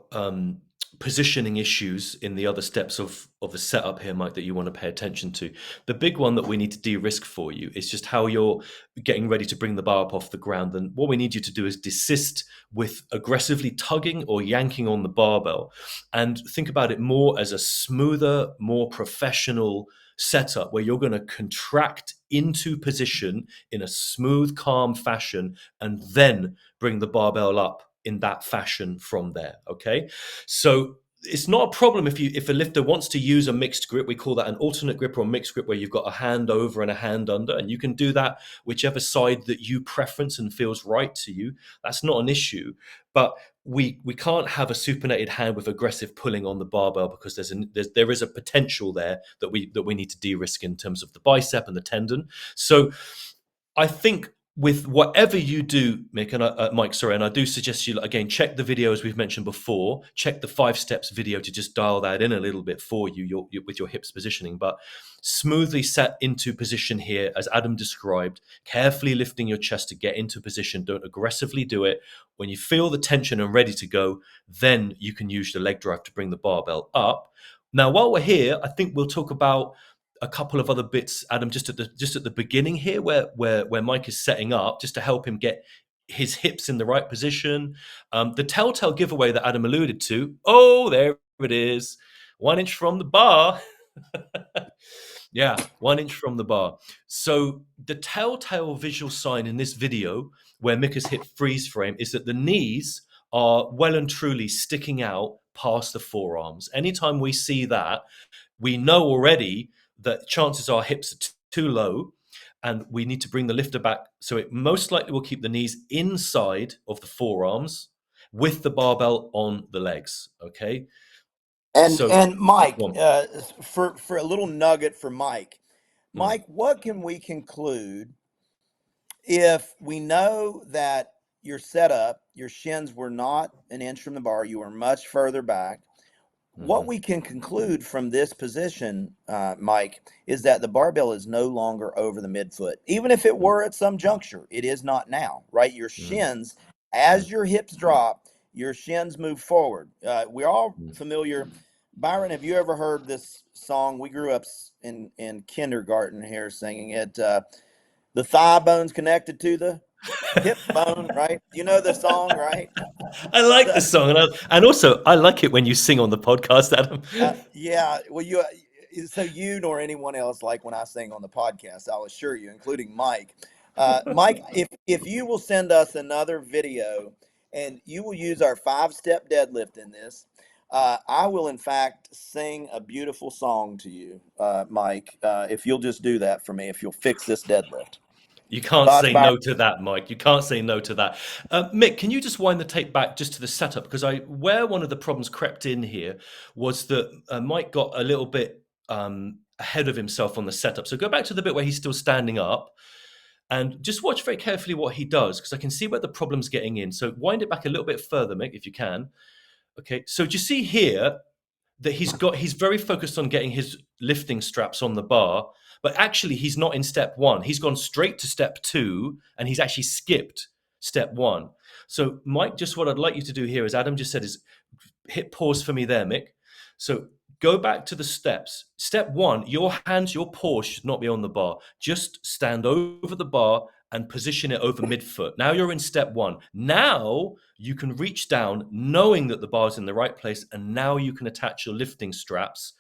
positioning issues in the other steps of the setup here, Mike, that you want to pay attention to, the big one that we need to de-risk for you is just how you're getting ready to bring the bar up off the ground. And what we need you to do is desist with aggressively tugging or yanking on the barbell, and think about it more as a smoother, more professional setup where you're going to contract into position in a smooth, calm fashion and then bring the barbell up in that fashion from there. Okay. So it's not a problem if a lifter wants to use a mixed grip. We call that an alternate grip or a mixed grip, where you've got a hand over and a hand under, and you can do that whichever side that you preference and feels right to you. That's not an issue. But we can't have a supinated hand with aggressive pulling on the barbell, because there is a potential there that we need to de-risk in terms of the bicep and the tendon. So I think with whatever you do, Mick and Mike, sorry, and I do suggest you again check the video as we've mentioned before. Check the 5 steps video to just dial that in a little bit for you, with your hips positioning. But smoothly set into position here, as Adam described. Carefully lifting your chest to get into position. Don't aggressively do it. When you feel the tension and ready to go, then you can use the leg drive to bring the barbell up. Now, while we're here, I think we'll talk about a couple of other bits, Adam, just at the beginning here, where Mike is setting up, just to help him get his hips in the right position. The telltale giveaway that Adam alluded to. Oh, there it is, 1 inch from the bar. Yeah, 1 inch from the bar. So the telltale visual sign in this video where Mick has hit freeze frame is that the knees are well and truly sticking out past the forearms. Anytime we see that, we know already that chances are hips are too low and we need to bring the lifter back. So it most likely will keep the knees inside of the forearms with the barbell on the legs. Okay. So, And Mike, well, for a little nugget for Mike, mm, Mike, what can we conclude if we know that your setup, your shins were not an inch from the bar, you were much further back? What mhm, we can conclude from this position, Mike, is that the barbell is no longer over the midfoot. Even if it mm, were at some juncture, it is not now, right? Your mm, shins, as mm, your hips drop, your shins move forward. We're all mm. familiar. Byron, have you ever heard this song? We grew up in kindergarten here singing it. The thigh bone's connected to the hip bone, right? You know the song, right? I like So, the song, and also I like it when you sing on the podcast, Adam. yeah, well, so you nor anyone else like when I sing on the podcast, I'll assure you, including Mike. Mike, if you will send us another video and you will use our 5-step deadlift in this, I will in fact sing a beautiful song to you, Mike. If you'll just do that for me, if you'll fix this deadlift. You can't Thoughts, say Byron? no to that, Mike. You can't say no to that. Mick, can you just wind the tape back just to the setup? Because where one of the problems crept in here was that Mike got a little bit ahead of himself on the setup. So go back to the bit where he's still standing up and just watch very carefully what he does, because I can see where the problem's getting in. So wind it back a little bit further, Mick, if you can. Okay. So do you see here that he's very focused on getting his lifting straps on the bar, but actually he's not in step one. He's gone straight to step two and he's actually skipped step one. So Mike, just what I'd like you to do here, as Adam just said, is hit pause for me there, Mick. So go back to the steps. Step one, your hands, your paws should not be on the bar. Just stand over the bar and position it over midfoot. Now you're in step one. Now you can reach down knowing that the bar's in the right place, and now you can attach your lifting straps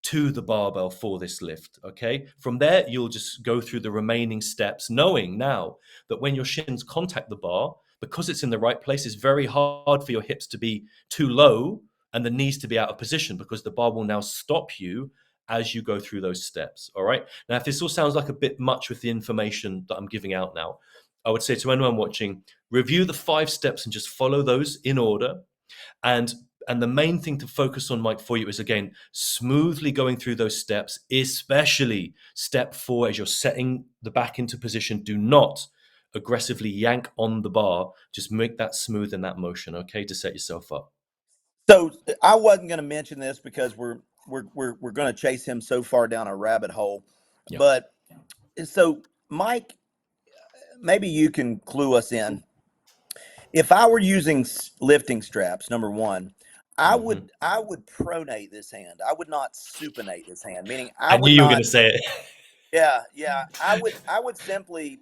to the barbell for this lift. Okay. From there, you'll just go through the remaining steps, knowing now that when your shins contact the bar, because it's in the right place, it's very hard for your hips to be too low and the knees to be out of position, because the bar will now stop you as you go through those steps. All right. Now, if this all sounds like a bit much with the information that I'm giving out now, I would say to anyone watching, review the 5 steps and just follow those in order. And the main thing to focus on, Mike, for you is, again, smoothly going through those steps, especially step 4 as you're setting the back into position. Do not aggressively yank on the bar. Just make that smooth in that motion, okay, to set yourself up. So I wasn't going to mention this because we're going to chase him so far down a rabbit hole, Yeah. but so Mike, maybe you can clue us in. If I were using lifting straps, number one, Hmm. I would pronate this hand. I would not supinate this hand, meaning I I knew would you were going not. to say it. Yeah, yeah. I would simply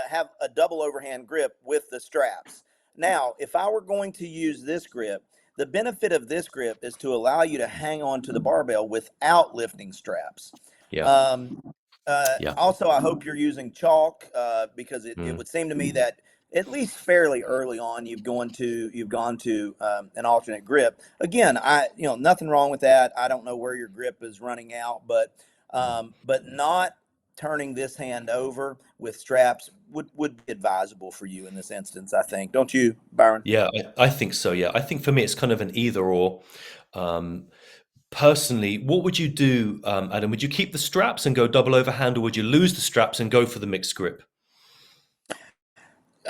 have a double overhand grip with the straps. Now, if I were going to use this grip, the benefit of this grip is to allow you to hang on to the barbell without lifting straps. Yeah. Um, Yeah. also, I hope you're using chalk because it Mm. would seem to me that at least fairly early on you've gone to an alternate grip. Again, nothing wrong with that. I don't know where your grip is running out, but not turning this hand over with straps would be advisable for you in this instance. I think, don't you, Byron? Yeah, I think so. Yeah, I think for me it's kind of an either or. Um, Personally, what would you do, Adam? Would you keep the straps and go double overhand, or would you lose the straps and go for the mixed grip?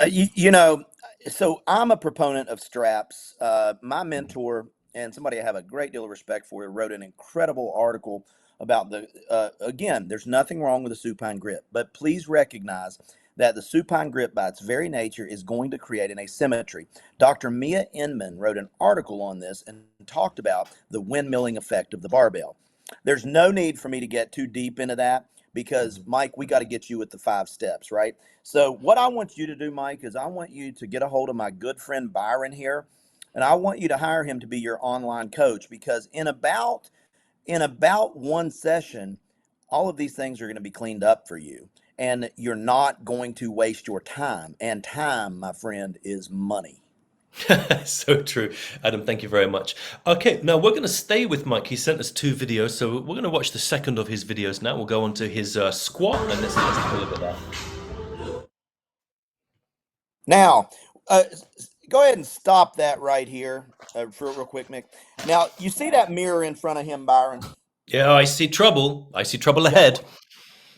You know, so I'm a proponent of straps. My mentor and somebody I have a great deal of respect for wrote an incredible article about again, there's nothing wrong with a supine grip, but please recognize that the supine grip by its very nature is going to create an asymmetry. Dr. Mia Inman wrote an article on this and talked about the windmilling effect of the barbell. There's no need for me to get too deep into that because, Mhm. Mike, we got to get you with the 5 steps, right? So what I want you to do, Mike, is I want you to get a hold of my good friend Byron here, and I want you to hire him to be your online coach because in about one session, all of these things are going to be cleaned up for you, and you're not going to waste your time. And time, my friend, is money. So true. Adam, thank you very much. Okay, now we're going to stay with Mike. He sent us two videos, so we're going to watch the second of his videos now. We'll go on to his squat, and let's have a look at that. Now, go ahead and stop that right here for real quick, Mick. Now, you see that mirror in front of him, Byron? Yeah, I see trouble. I see trouble Yeah. ahead.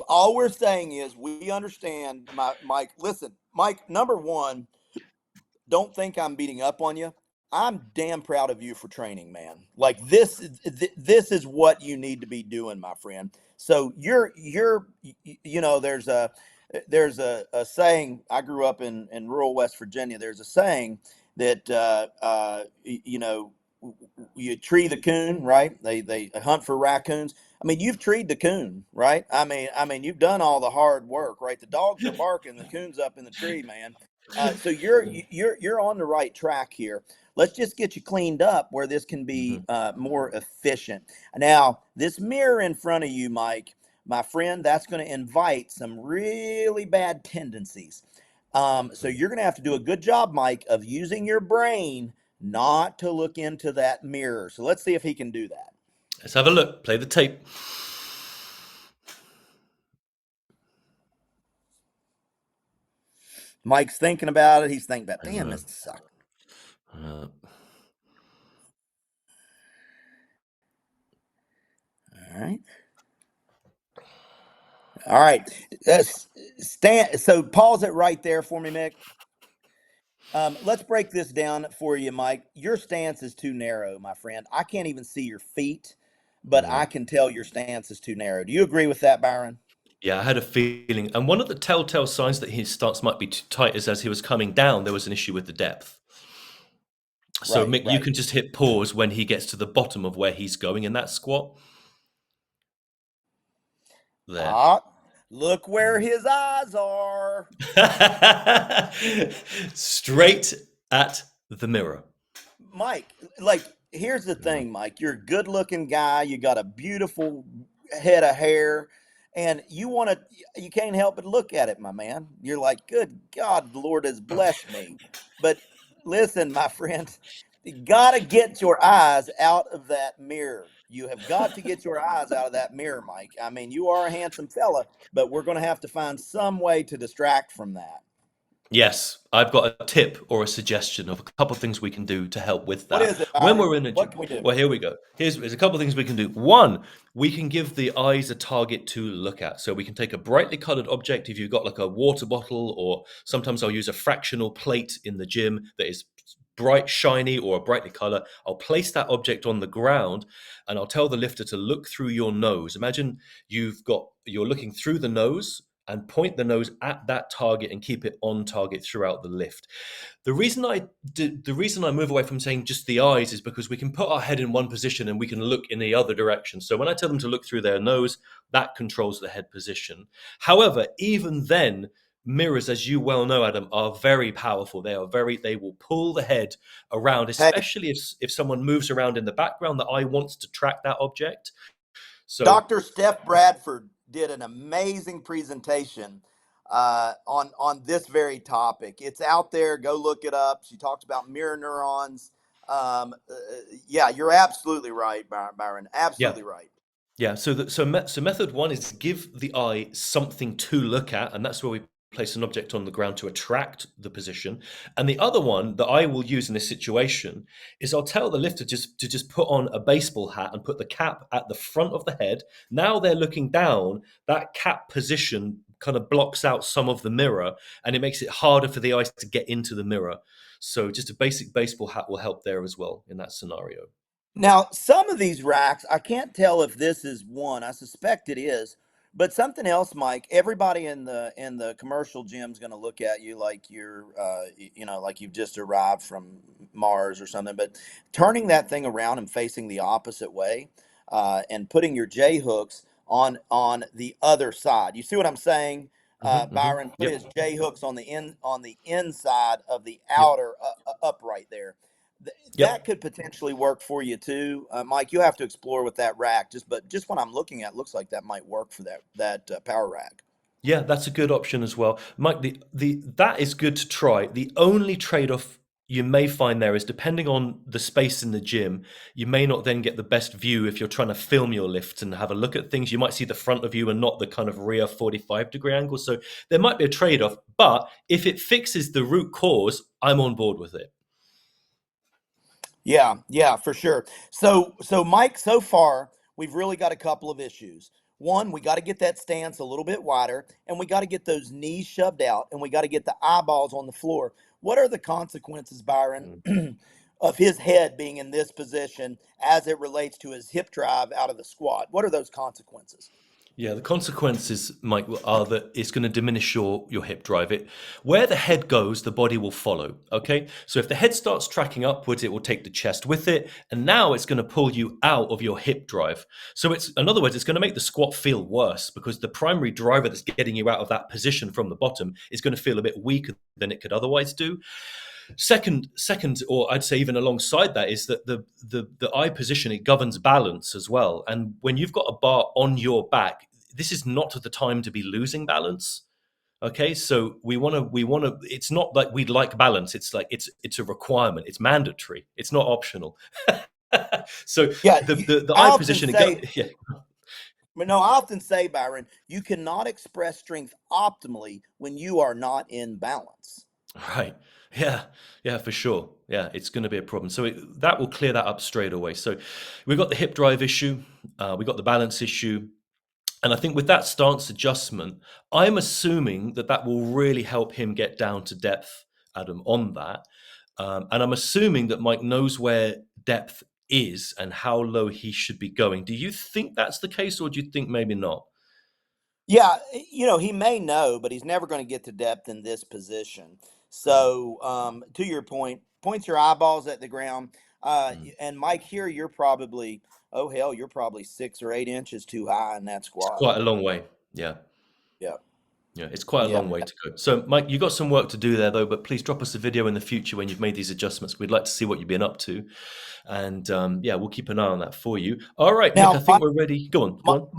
All we're saying is we understand, Mike. Listen, Mike. Number one, don't think I'm beating up on you. I'm damn proud of you for training, man. Like this is what you need to be doing, my friend. So there's a saying. I grew up in rural West Virginia. There's a saying that you tree the coon, right? They hunt for raccoons. I mean, you've treed the coon, right? I mean, you've done all the hard work, right? The dogs are barking, the coon's up in the tree, man. So you're on the right track here. Let's just get you cleaned up where this can be Mhm. more efficient. Now, this mirror in front of you, Mike, my friend, that's going to invite some really bad tendencies. So you're going to have to do a good job, Mike, of using your brain not to look into that mirror. So let's see if he can do that. Let's have a look. Play the tape. Mike's thinking about it. He's thinking about, damn, Uh, this sucks. uh, All right. All right. Stand. So pause it right there for me, Mick. Let's break this down for you, Mike. Your stance is too narrow, my friend. I can't even see your feet, but mm. I can tell your stance is too narrow. Do you agree with that, Byron? Yeah, I had a feeling. And one of the telltale signs that his stance might be too tight is as he was coming down, there was an issue with the depth. So, Right, Mick, you right. can just hit pause when he gets to the bottom of where he's going in that squat. There. Ah, look where his eyes are. Straight at the mirror. Mike, like, here's the Mm. thing, Mike. You're a good looking guy. You got a beautiful head of hair, and you can't help but look at it, my man. You're like, good God, the Lord has blessed me. But listen, my friend, you got to get your eyes out of that mirror. You have got to get your eyes out of that mirror, Mike. I mean, you are a handsome fella, but we're going to have to find some way to distract from that. Yes, I've got a tip or a suggestion of a couple of things we can do to help with What that. is it, When Byron? we're in a What gym, can we do? well, here we go. Here's a couple of things we can do. One, we can give the eyes a target to look at. So we can take a brightly colored object. If you've got like a water bottle, or sometimes I'll use a fractional plate in the gym that is bright, shiny, or a brightly color. I'll place that object on the ground and I'll tell the lifter to look through your nose. Imagine you're looking through the nose and point the nose at that target and keep it on target throughout the lift. The reason I move away from saying just the eyes is because we can put our head in one position and we can look in the other direction. So when I tell them to look through their nose, that controls the head position. However, even then, mirrors, as you well know, Adam, are very powerful. They will pull the head around, Hey, especially if someone moves around in the background. The eye wants to track that object. So Dr. Steph Bradford did an amazing presentation on this very topic. It's out there. Go look it up. She talked about mirror neurons. Yeah, you're absolutely right, Byron. yeah, Absolutely right. yeah. So method one is to give the eye something to look at, and that's where we place an object on the ground to attract the position. And the other one that I will use in this situation is I'll tell the lifter just put on a baseball hat and put the cap at the front of the head. Now they're looking down. That cap position kind of blocks out some of the mirror, and it makes it harder for the eyes to get into the mirror. So just a basic baseball hat will help there as well in that scenario. Now, some of these racks, I can't tell if this is one. I suspect it is. But something else, Mike. Everybody in the commercial gym's going to look at you like you're, like you've just arrived from Mars or something. But turning that thing around and facing the opposite way, and putting your J hooks on the other side. You see what I'm saying, Byron? Put Yep. his J hooks on the inside of the Yep. outer upright there. That Yep. could potentially work for you too, Mike. You have to explore with that rack. Just what I'm looking at looks like that might work for that power rack. Yeah, that's a good option as well. Mike, the that is good to try. The only trade-off you may find there is, depending on the space in the gym, you may not then get the best view if you're trying to film your lifts and have a look at things. You might see the front of you and not the kind of rear 45-degree angle. So there might be a trade-off, but if it fixes the root cause, I'm on board with it. Yeah, yeah, for sure. So Mike, so far we've really got a couple of issues. One, we got to get that stance a little bit wider, and we got to get those knees shoved out, and we got to get the eyeballs on the floor. What are the consequences, Byron, Mm. of his head being in this position as it relates to his hip drive out of the squat? What are those consequences? Yeah, the consequences, Mike, are that it's going to diminish your hip drive. Where the head goes, the body will follow. Okay, so if the head starts tracking upwards, it will take the chest with it, and now it's going to pull you out of your hip drive. So in other words, it's going to make the squat feel worse because the primary driver that's getting you out of that position from the bottom is going to feel a bit weaker than it could otherwise do. Second, or I'd say even alongside that, is that the eye position, it governs balance as well. And when you've got a bar on your back, this is not the time to be losing balance. Okay, so we want to. It's not like we'd like balance. It's like it's a requirement. It's mandatory. It's not optional. So Yeah, the I eye often position, say, yeah. but no, I often say, Byron, you cannot express strength optimally when you are not in balance. Right. Yeah. Yeah, for sure. Yeah, it's going to be a problem. So that will clear that up straight away. So we've got the hip drive issue, we got the balance issue, and I think with that stance adjustment, I'm assuming that that will really help him get down to depth, Adam, on that. And I'm assuming that Mike knows where depth is and how low he should be going. Do you think that's the case, or do you think maybe not? Yeah, he may know, but he's never going to get to depth in this position. Mm, So, to your point, point your eyeballs at the ground. mm. And Mike, here you're probably, oh hell, you're probably 6 or 8 inches too high in that It's squat. quite a long way. Yeah. Yeah, Yeah, it's quite a yeah. long way to go. So, Mike, you got some work to do there, though. But please drop us a video in the future when you've made these adjustments. We'd like to see what you've been up to, and yeah, we'll keep an eye on that for you. All right, Mick, I Now, think we're ready. Go on, go on.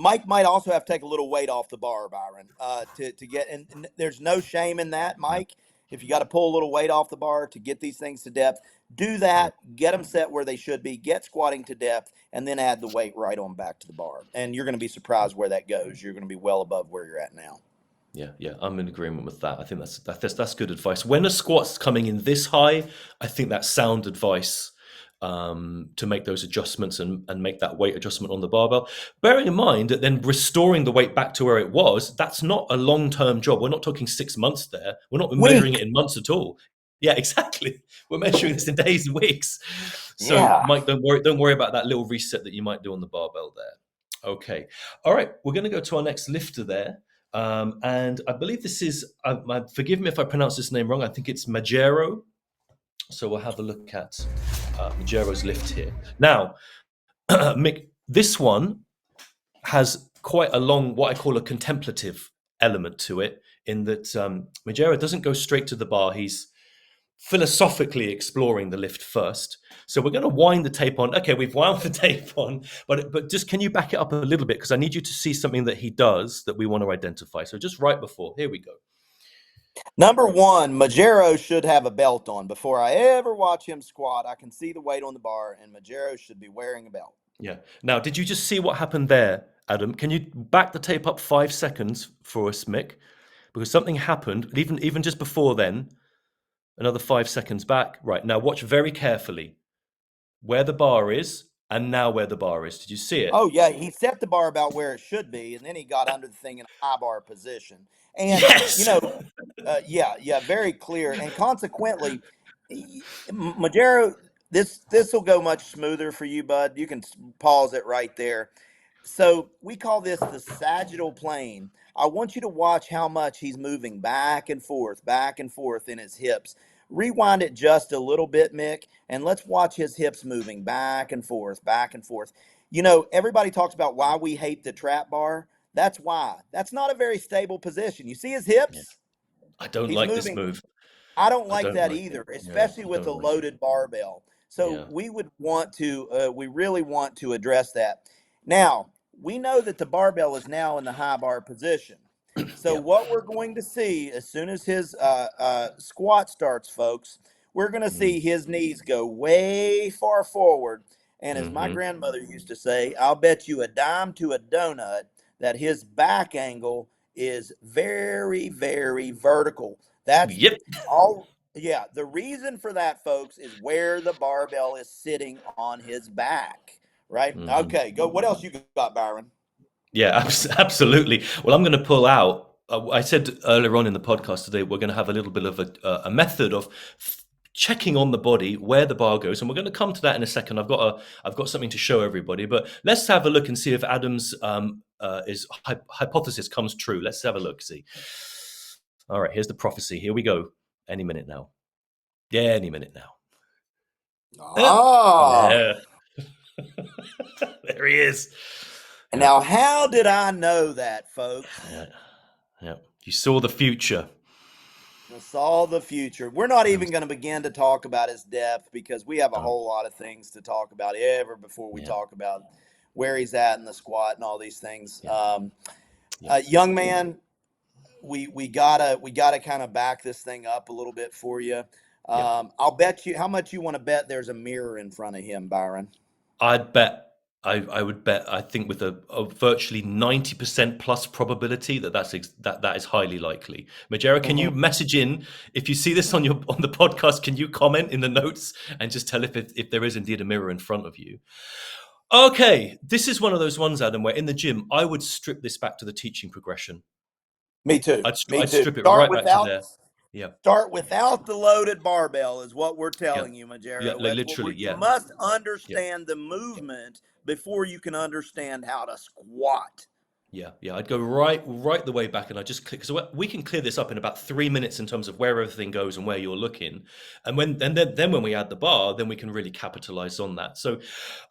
Mike might also have to take a little weight off the bar, Byron, to get. And there's no shame in that, Yeah, Mike. If you got to pull a little weight off the bar to get these things to depth, do yeah, that. Get them set where they should be. Get squatting to depth, and then add the weight right on back to the bar. And you're going to be surprised where that goes. You're going to be well above where you're at now. yeah, yeah. I'm in agreement with that. I think that's good advice. When a squat's coming in this high, I think that's sound advice to make those adjustments and make that weight adjustment on the barbell. Bearing in mind that then restoring the weight back to where it was, that's not a long-term job. We're not talking 6 months there. We're not measuring Weak. it in months at all. Yeah, exactly. We're measuring this in days and weeks. So, Yeah. Mike, don't worry about that little reset that you might do on the barbell there. Okay. All right. We're going to go to our next lifter there. And I believe this is, forgive me if I pronounce this name wrong. I think it's Majero. So we'll have a look at Majero's lift here. Now, Mick, this one has quite a long, what I call a contemplative element to it, in that Majero doesn't go straight to the bar. He's philosophically exploring the lift first. So we're going to wind the tape on. Okay, we've wound the tape on, but just can you back it up a little bit? Because I need you to see something that he does that we want to identify. So just right before, here we go. Number one, Majero should have a belt on. Before I ever watch him squat, I can see the weight on the bar, and Majero should be wearing a belt. Yeah. Now, did you just see what happened there, Adam? Can you back the tape up 5 seconds for us, Mick? Because something happened, even just before then. Another 5 seconds back. Right. Now, watch very carefully where the bar is and now where the bar is. Did you see it? Oh yeah, he set the bar about where it should be, and then he got under the thing in a high bar position. And Yes. yeah, very clear. And consequently, Majero, this will go much smoother for you, bud. You can pause it right there. So we call this the sagittal plane. I want you to watch how much he's moving back and forth in his hips. Rewind it just a little bit, Mick, and let's watch his hips moving back and forth, back and forth. Everybody talks about why we hate the trap bar. That's why. That's not a very stable position. You see his Yeah. hips? I don't He's like this moving. move. I don't I like don't that like it. either, Yeah, especially I with a don't like it. loaded barbell. So Yeah. we really want to address that. Now, we know that the barbell is now in the high bar position. So Yeah. what we're going to see as soon as his squat starts, folks, we're going to Mm. see his knees go way far forward. And as my Hmm. grandmother used to say, I'll bet you a dime to a donut that his back angle is very, very vertical. That's Yep. all. Yeah. The reason for that, folks, is where the barbell is sitting on his back. Right. Hmm. Okay. Go. What else you got, Byron? Yeah, absolutely. Well, I'm going to pull out. I said earlier on in the podcast today, we're going to have a little bit of a method of checking on the body where the bar goes, and we're going to come to that in a second. I've got something to show everybody, but let's have a look and see if Adam's hypothesis comes true. Let's have a look. See. All right, here's the prophecy. Here we go. Any minute now. Yeah, any minute now. Ah. Yeah, there he is. And Yeah, now, how did I know that, folks? yeah, yeah. You saw the future. I saw the future. We're not Um, even going to begin to talk about his depth because we have a um, whole lot of things to talk about ever before we yeah, talk about where he's at in the squat and all these things. yeah, yeah, Young man, we gotta kind of back this thing up a little bit for you. yeah. I'll bet you how much you want to bet there's a mirror in front of him, Byron. I'd bet. I would bet. I think with a virtually 90% plus probability that is highly likely. Majero, can you Mhm. message in if you see this on your on the podcast? Can you comment in the notes and just tell if there is indeed a mirror in front of you? Okay, this is one of those ones, Adam, where in the gym I would strip this back to the teaching progression. Me too. Me I'd too. strip it right back to there. Yeah, Start without the loaded barbell is what we're yeah, telling you, yeah. Majero. Literally, You yeah, must yeah. understand the movement before you can understand how to squat. Yeah, yeah, I'd go right the way back, and I just click. So we can clear this up in about 3 minutes in terms of where everything goes and where you're looking, and then when we add the bar, then we can really capitalize on that. So,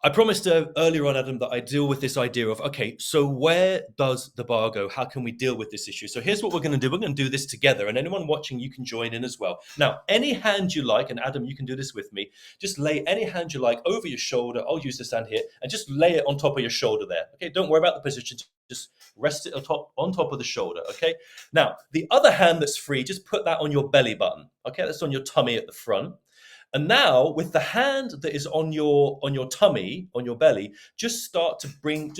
I promised earlier on, Adam, that I deal with this idea of okay, so where does the bar go? How can we deal with this issue? So here's what we're going to do. We're going to do this together, and anyone watching, you can join in as well. Now, any hand you like, and Adam, you can do this with me. Just lay any hand you like over your shoulder. I'll use this hand here, and just lay it on top of your shoulder there. Okay, don't worry about the position. Just rest it on top of the shoulder. Okay. Now, the other hand that's free, just put that on your belly button. Okay, that's on your tummy at the front. And now, with the hand that is on your tummy, on your belly, just start to bring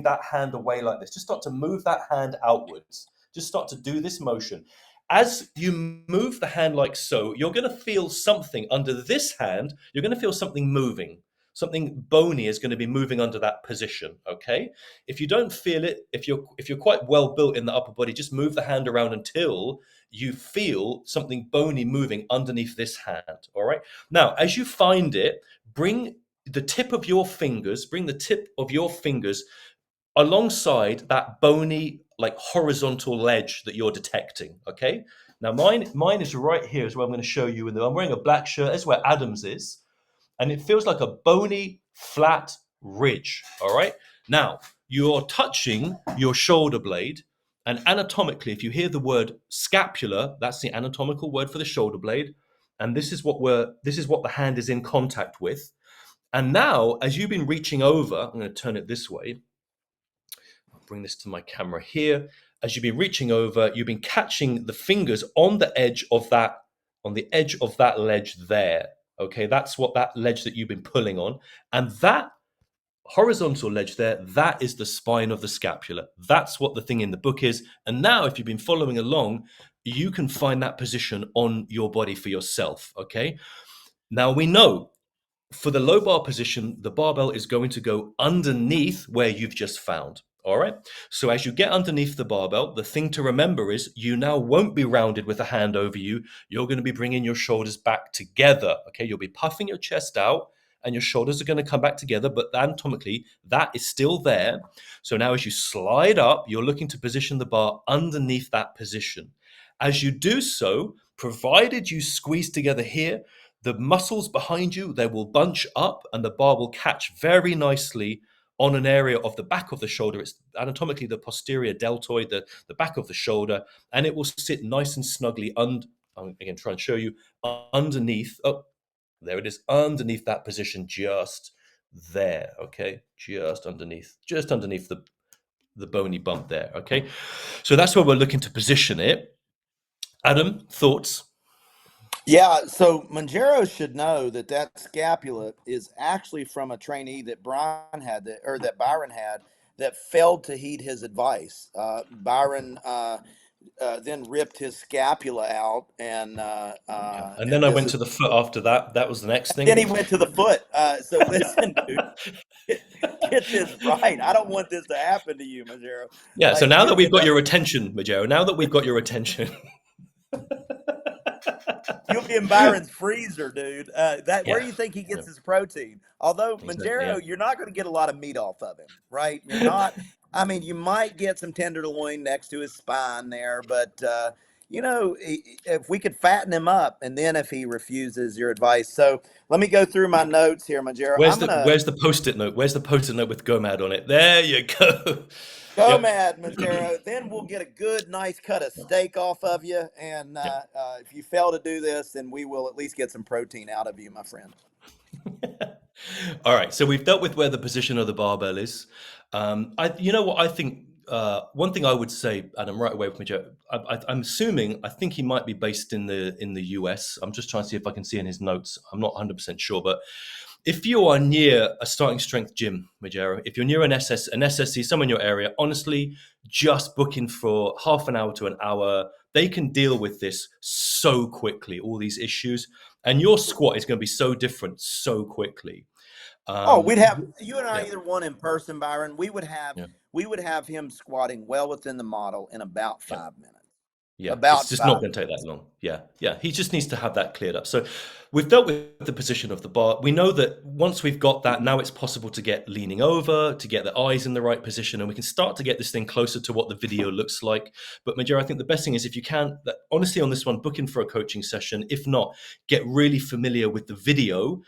that hand away like this. Just start to move that hand outwards. Just start to do this motion. As you move the hand like so, you're going to feel something under this hand. You're going to feel something moving. Something bony is going to be moving under that position. Okay. If you don't feel it, if you're quite well built in the upper body, just move the hand around until you feel something bony moving underneath this hand. All right. Now, as you find it, bring the tip of your fingers, alongside that bony, like horizontal ledge that you're detecting. Okay. Now, mine is right here, is where I'm going to show you. I'm wearing a black shirt. That's where Adam's is, and it feels like a bony, flat ridge. All right. Now, you're touching your shoulder blade, and anatomically, if you hear the word scapula, that's the anatomical word for the shoulder blade, and this is what the hand is in contact with. And now, as you've been reaching over, I'm going to turn it this way. I'll bring this to my camera here. As you've been reaching over, you've been catching the fingers on the edge of that ledge there. Okay, that's what that ledge that you've been pulling on. And that horizontal ledge there, that is the spine of the scapula. That's what the thing in the book is. And now, if you've been following along, you can find that position on your body for yourself. Okay. Now we know for the low bar position, the barbell is going to go underneath where you've just found. All right. So as you get underneath the barbell, the thing to remember is you now won't be rounded with a hand over you. You're going to be bringing your shoulders back together. Okay. You'll be puffing your chest out and your shoulders are going to come back together, but anatomically, that is still there. So now as you slide up, you're looking to position the bar underneath that position. As you do so, provided you squeeze together here, the muscles behind you, they will bunch up and the bar will catch very nicely on an area of the back of the shoulder. It's anatomically the posterior deltoid, the back of the shoulder, and it will sit nice and snugly I'm again trying to show you underneath. Oh, there it is, underneath that position, just there. Okay, just underneath the bony bump there. Okay, so that's where we're looking to position it. Adam, thoughts? Yeah, so Majero should know that that scapula is actually from a trainee that Brian had that, or that Byron had, that failed to heed his advice. Byron then ripped his scapula out, Yeah. And then and I this went is to the foot after that. That was the next then thing. he went to the foot. So listen, dude, get this right. I don't want this to happen to you, Majero. Yeah. So Like now you that we've end got up your attention, Majero, now that we've got your attention. You'll be in Byron's freezer, dude. That where Yeah. do you think he Yeah. gets his protein? Although Exactly. Yeah. Manjaro, you're not going to get a lot of meat off of him, right? You're not. I mean, you might get some tenderloin next to his spine there, but if we could fatten him up, and then if he refuses your advice, so let me go through my notes here, Manjaro. Where's I'm the gonna where's the post-it note? Where's the post-it note with GOMAD on it? There you go. go Yep. mad, Manjaro. Then we'll get a good, nice cut of steak off of you, and Yep. if you fail to do this, then we will at least get some protein out of you, my friend. All right, so we've dealt with where the position of the barbell is. You know what I think. One thing I would say, and I'm right away with Joe. I'm assuming. I think he might be based in the US. I'm just trying to see if I can see in his notes. I'm not 100% sure, but if you are near a starting strength gym, Majero, if you're near an SSC, somewhere in your area, honestly, just booking for half an hour to an hour, they can deal with this so quickly. All these issues, and your squat is going to be so different so quickly. Oh, Um, we'd have you and I yeah, either one in person, Byron. yeah, We would have him squatting well within the model in about yeah, 5 minutes. yeah. It's About just not five going to take that minutes. long. Yeah, yeah. He just needs to have that cleared up. So we've dealt with the position of the bar. We know that once we've got that, now it's possible to get leaning over, to get the eyes in the right position, and we can start to get this thing closer to what the video looks like. But Major, I think the best thing is if you can, that, honestly, on this one, book in for a coaching session. If not, get really familiar with the video.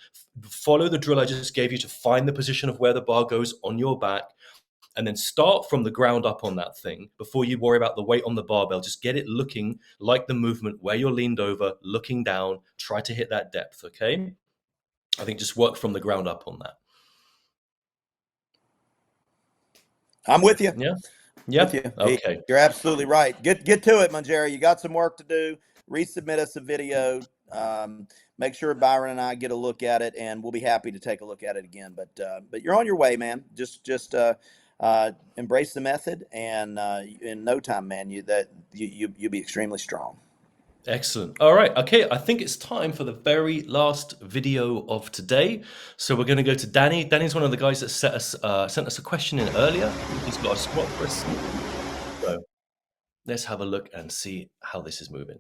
Follow the drill I just gave you to find the position of where the bar goes on your back and then start from the ground up on that thing before you worry about the weight on the barbell. Just get it looking like the movement where you're leaned over, looking down. Try to hit that depth, okay? I think just work from the ground up on that. I'm with you. Yeah? With Yeah? you. Okay. You're absolutely right. Get to it, Manjeri. You got some work to do. Resubmit us a video. Make sure Byron and I get a look at it, and we'll be happy to take a look at it again. But you're on your way, man. Just embrace the method, and in no time, man, you'll be extremely strong. Excellent. All right. Okay. I think it's time for the very last video of today. So we're going to go to Danny. Danny's one of the guys that sent us a question in earlier. He's got a squat for us. So let's have a look and see how this is moving.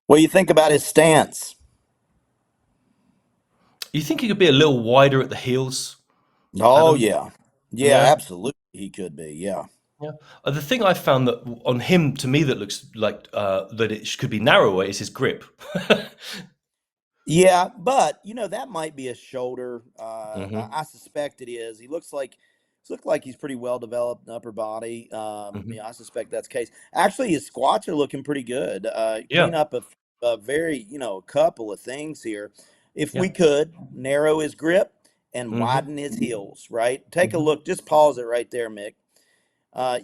What do you think about his stance? You think he could be a little wider at the heels, Oh Adam? yeah, yeah, Yeah. absolutely. He could be. Yeah. Yeah. The thing I found that on him, to me, that looks like that it could be narrower is his grip. Yeah, but that might be a shoulder. Hmm. I suspect it is. Look like he's pretty well developed upper body. Hmm. Yeah, I suspect that's the case. Actually, his squats are looking pretty good. Clean Yeah. up a very a couple of things here. If Yeah. we could narrow his grip and Hmm. widen his heels, right? Take a Hmm. look. Just pause it right there, Mick.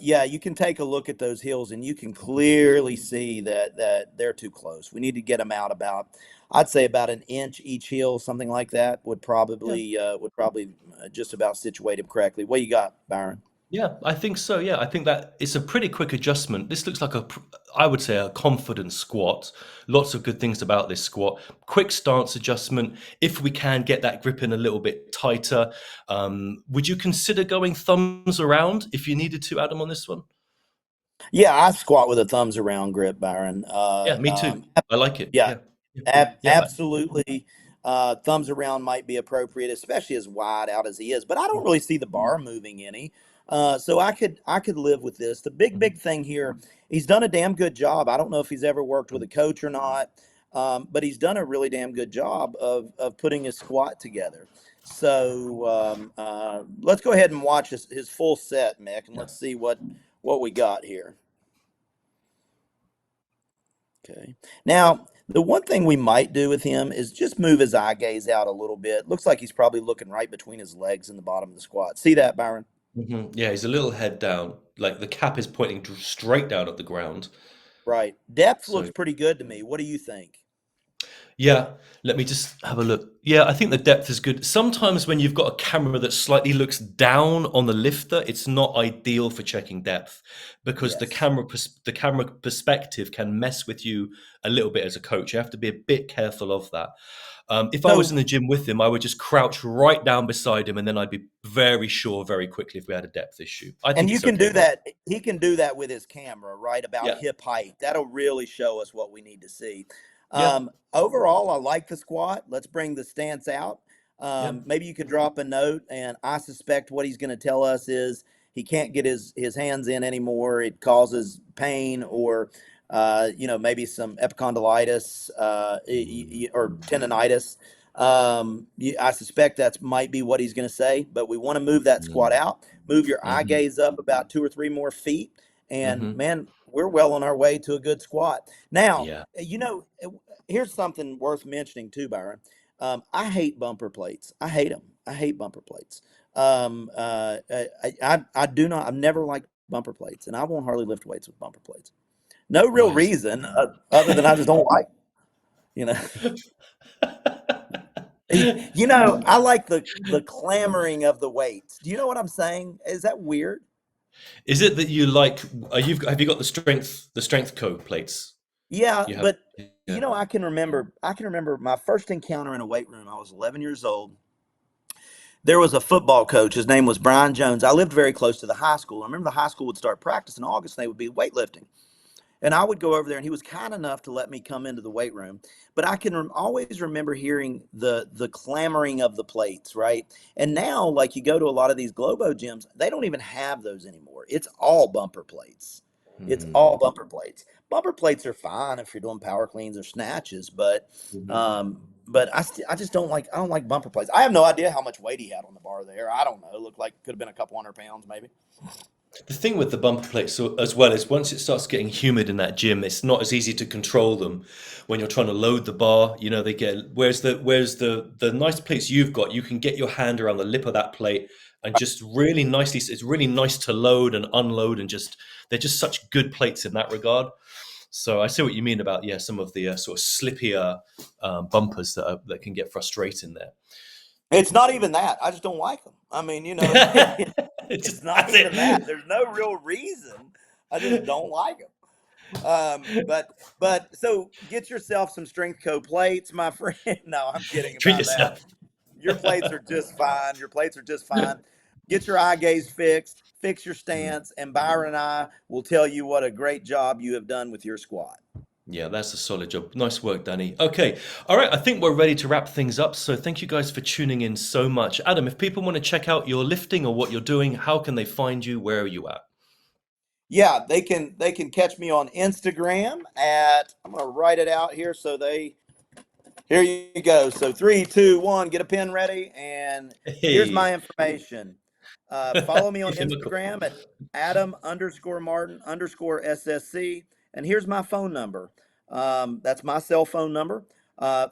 Yeah, you can take a look at those hills, and you can clearly see that they're too close. We need to get them out about, I'd say, about an inch each hill, something like that Yeah. would probably just about situate him correctly. What you got, Byron? Yeah, I think so. Yeah, I think that it's a pretty quick adjustment. This looks like I would say, a confident squat. Lots of good things about this squat. Quick stance adjustment. If we can get that grip in a little bit tighter, would you consider going thumbs around if you needed to, Adam, on this one? Yeah, I squat with a thumbs around grip, Byron. Yeah, me too. I like it. Yeah, Yeah, yeah, yeah. absolutely. Thumbs around might be appropriate, especially as wide out as he is. But I don't really see the bar moving any, so I could live with this. The big Mhm. thing here, he's done a damn good job. I don't know if he's ever worked with a coach or not, but he's done a really damn good job of putting his squat together. So let's go ahead and watch his full set, Mick, and Yeah. let's see what we got here. Okay. Now, the one thing we might do with him is just move his eye gaze out a little bit. Looks like he's probably looking right between his legs in the bottom of the squat. See that, Byron? Yeah, he's a little head down. Like the cap is pointing straight down at the ground. Right. Depth looks So pretty good to me. What do you think? yeah, let me just have a look. Yeah, I think the depth is good. Sometimes when you've got a camera that slightly looks down on the lifter, it's not ideal for checking depth because Yes. the camera perspective can mess with you a little bit as a coach. You have to be a bit careful of that. If I was So in the gym with him, I would just crouch right down beside him, and then I'd be very sure very quickly if we had a depth issue. I and think you it's can okay, do Mark. that. He can do that with his camera, right? About Yeah, hip height. That'll really show us what we need to see. yeah, Overall, I like the squat. Let's bring the stance out. yeah. Maybe you could drop a note, and I suspect what he's going to tell us is he can't get his hands in anymore. It causes pain, or maybe some epicondylitis or tendonitis. I suspect that might be what he's going to say, but we want to move that squat Mm. out, move your eye Hmm. gaze up about 2 or 3 more feet, and Hmm. man, we're well on our way to a good squat. Now, Yeah. here's something worth mentioning too, Byron. I hate bumper plates. I hate them. I hate bumper plates. I do not. I've never liked bumper plates, and I won't hardly lift weights with bumper plates. No real Right. reason other than I just don't like. You know. I like the clamoring of the weights. Do you know what I'm saying? Is that weird? Is it that you like? Have you got the strength code plates? Yeah, You have. but Yeah. I can remember my first encounter in a weight room. I was 11 years old. There was a football coach. His name was Byron Jones. I lived very close to the high school. I remember the high school would start practice in August, and they would be weightlifting. And I would go over there, and he was kind enough to let me come into the weight room. But I can always remember hearing the clamoring of the plates, right? And now, like you go to a lot of these Globo gyms, they don't even have those anymore. It's all bumper plates. It's Mhm. all bumper plates. Bumper plates are fine if you're doing power cleans or snatches, Mhm. I just don't like, I don't like bumper plates. I have no idea how much weight he had on the bar there. I don't know. It looked like it could have been a couple 100 pounds, maybe. The thing with the bumper plates as well is once it starts getting humid in that gym, it's not as easy to control them when you're trying to load the bar. You know, they get whereas the nice plates you've got, you can get your hand around the lip of that plate and just really nicely. It's really nice to load and unload, and just they're just such good plates in that regard. So I see what you mean about some of the sort of slippier bumpers that can get frustrating there. It's not even that. I just don't like them. I mean, It's it's just not that's even that. it. There's no real reason. I just don't like them. But so get yourself some strength co plates, my friend. No, I'm kidding Treat about that. yourself. Your plates are just fine. Your plates are just fine. Get your eye gaze fixed, fix your stance, and Byron and I will tell you what a great job you have done with your squat. Yeah, that's a solid job. Nice work, Danny. Okay. All right. I think we're ready to wrap things up. So thank you guys for tuning in so much. Adam, if people want to check out your lifting or what you're doing, how can they find you? Where are you at? Yeah, they can catch me on Instagram at, I'm gonna write it out here so they here you go. So 3, 2, 1, get a pen ready. And here's Hey. my information. Follow me on Give him a call. Instagram at Adam_Martin_SSC. And here's my phone number. That's my cell phone number.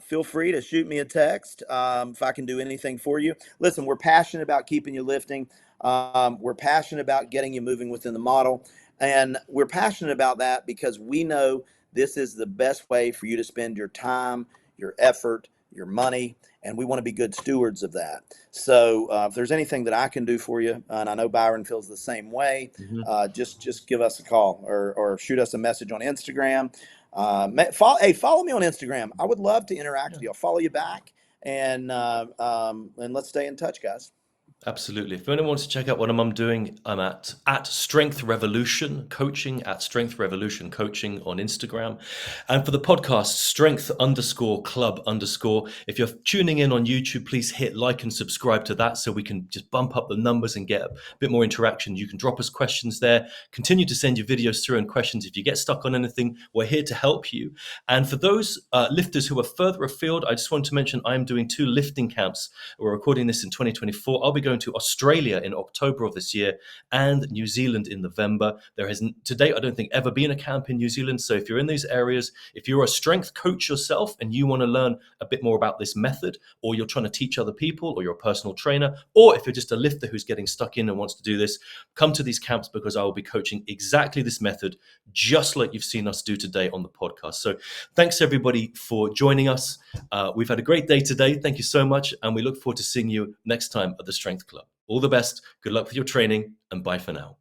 Feel free to shoot me a text if I can do anything for you. Listen, we're passionate about keeping you lifting. We're passionate about getting you moving within the model. And we're passionate about that because we know this is the best way for you to spend your time, your effort, your money, and we want to be good stewards of that. So if there's anything that I can do for you, and I know Byron feels the same way, Mhm. just give us a call or shoot us a message on Instagram. Follow me on Instagram. I would love to interact with you. I'll follow you back, and let's stay in touch, guys. Absolutely. If anyone wants to check out what I'm doing, I'm at Strength Revolution Coaching, at Strength Revolution Coaching on Instagram. And for the podcast, strength_club_. If you're tuning in on YouTube, please hit like and subscribe to that so we can just bump up the numbers and get a bit more interaction. You can drop us questions there. Continue to send your videos through and questions. If you get stuck on anything, we're here to help you. And for those lifters who are further afield, I just want to mention I'm doing 2 lifting camps. We're recording this in 2024. I'll be going going to Australia in October of this year and New Zealand in November. There has to date, I don't think, ever been a camp in New Zealand. So if you're in these areas, if you're a strength coach yourself and you want to learn a bit more about this method, or you're trying to teach other people, or you're a personal trainer, or if you're just a lifter who's getting stuck in and wants to do this, come to these camps, because I will be coaching exactly this method, just like you've seen us do today on the podcast. So thanks everybody for joining us. We've had a great day today. Thank you so much. And we look forward to seeing you next time at the Strength Club. All the best. Good luck with your training, and bye for now.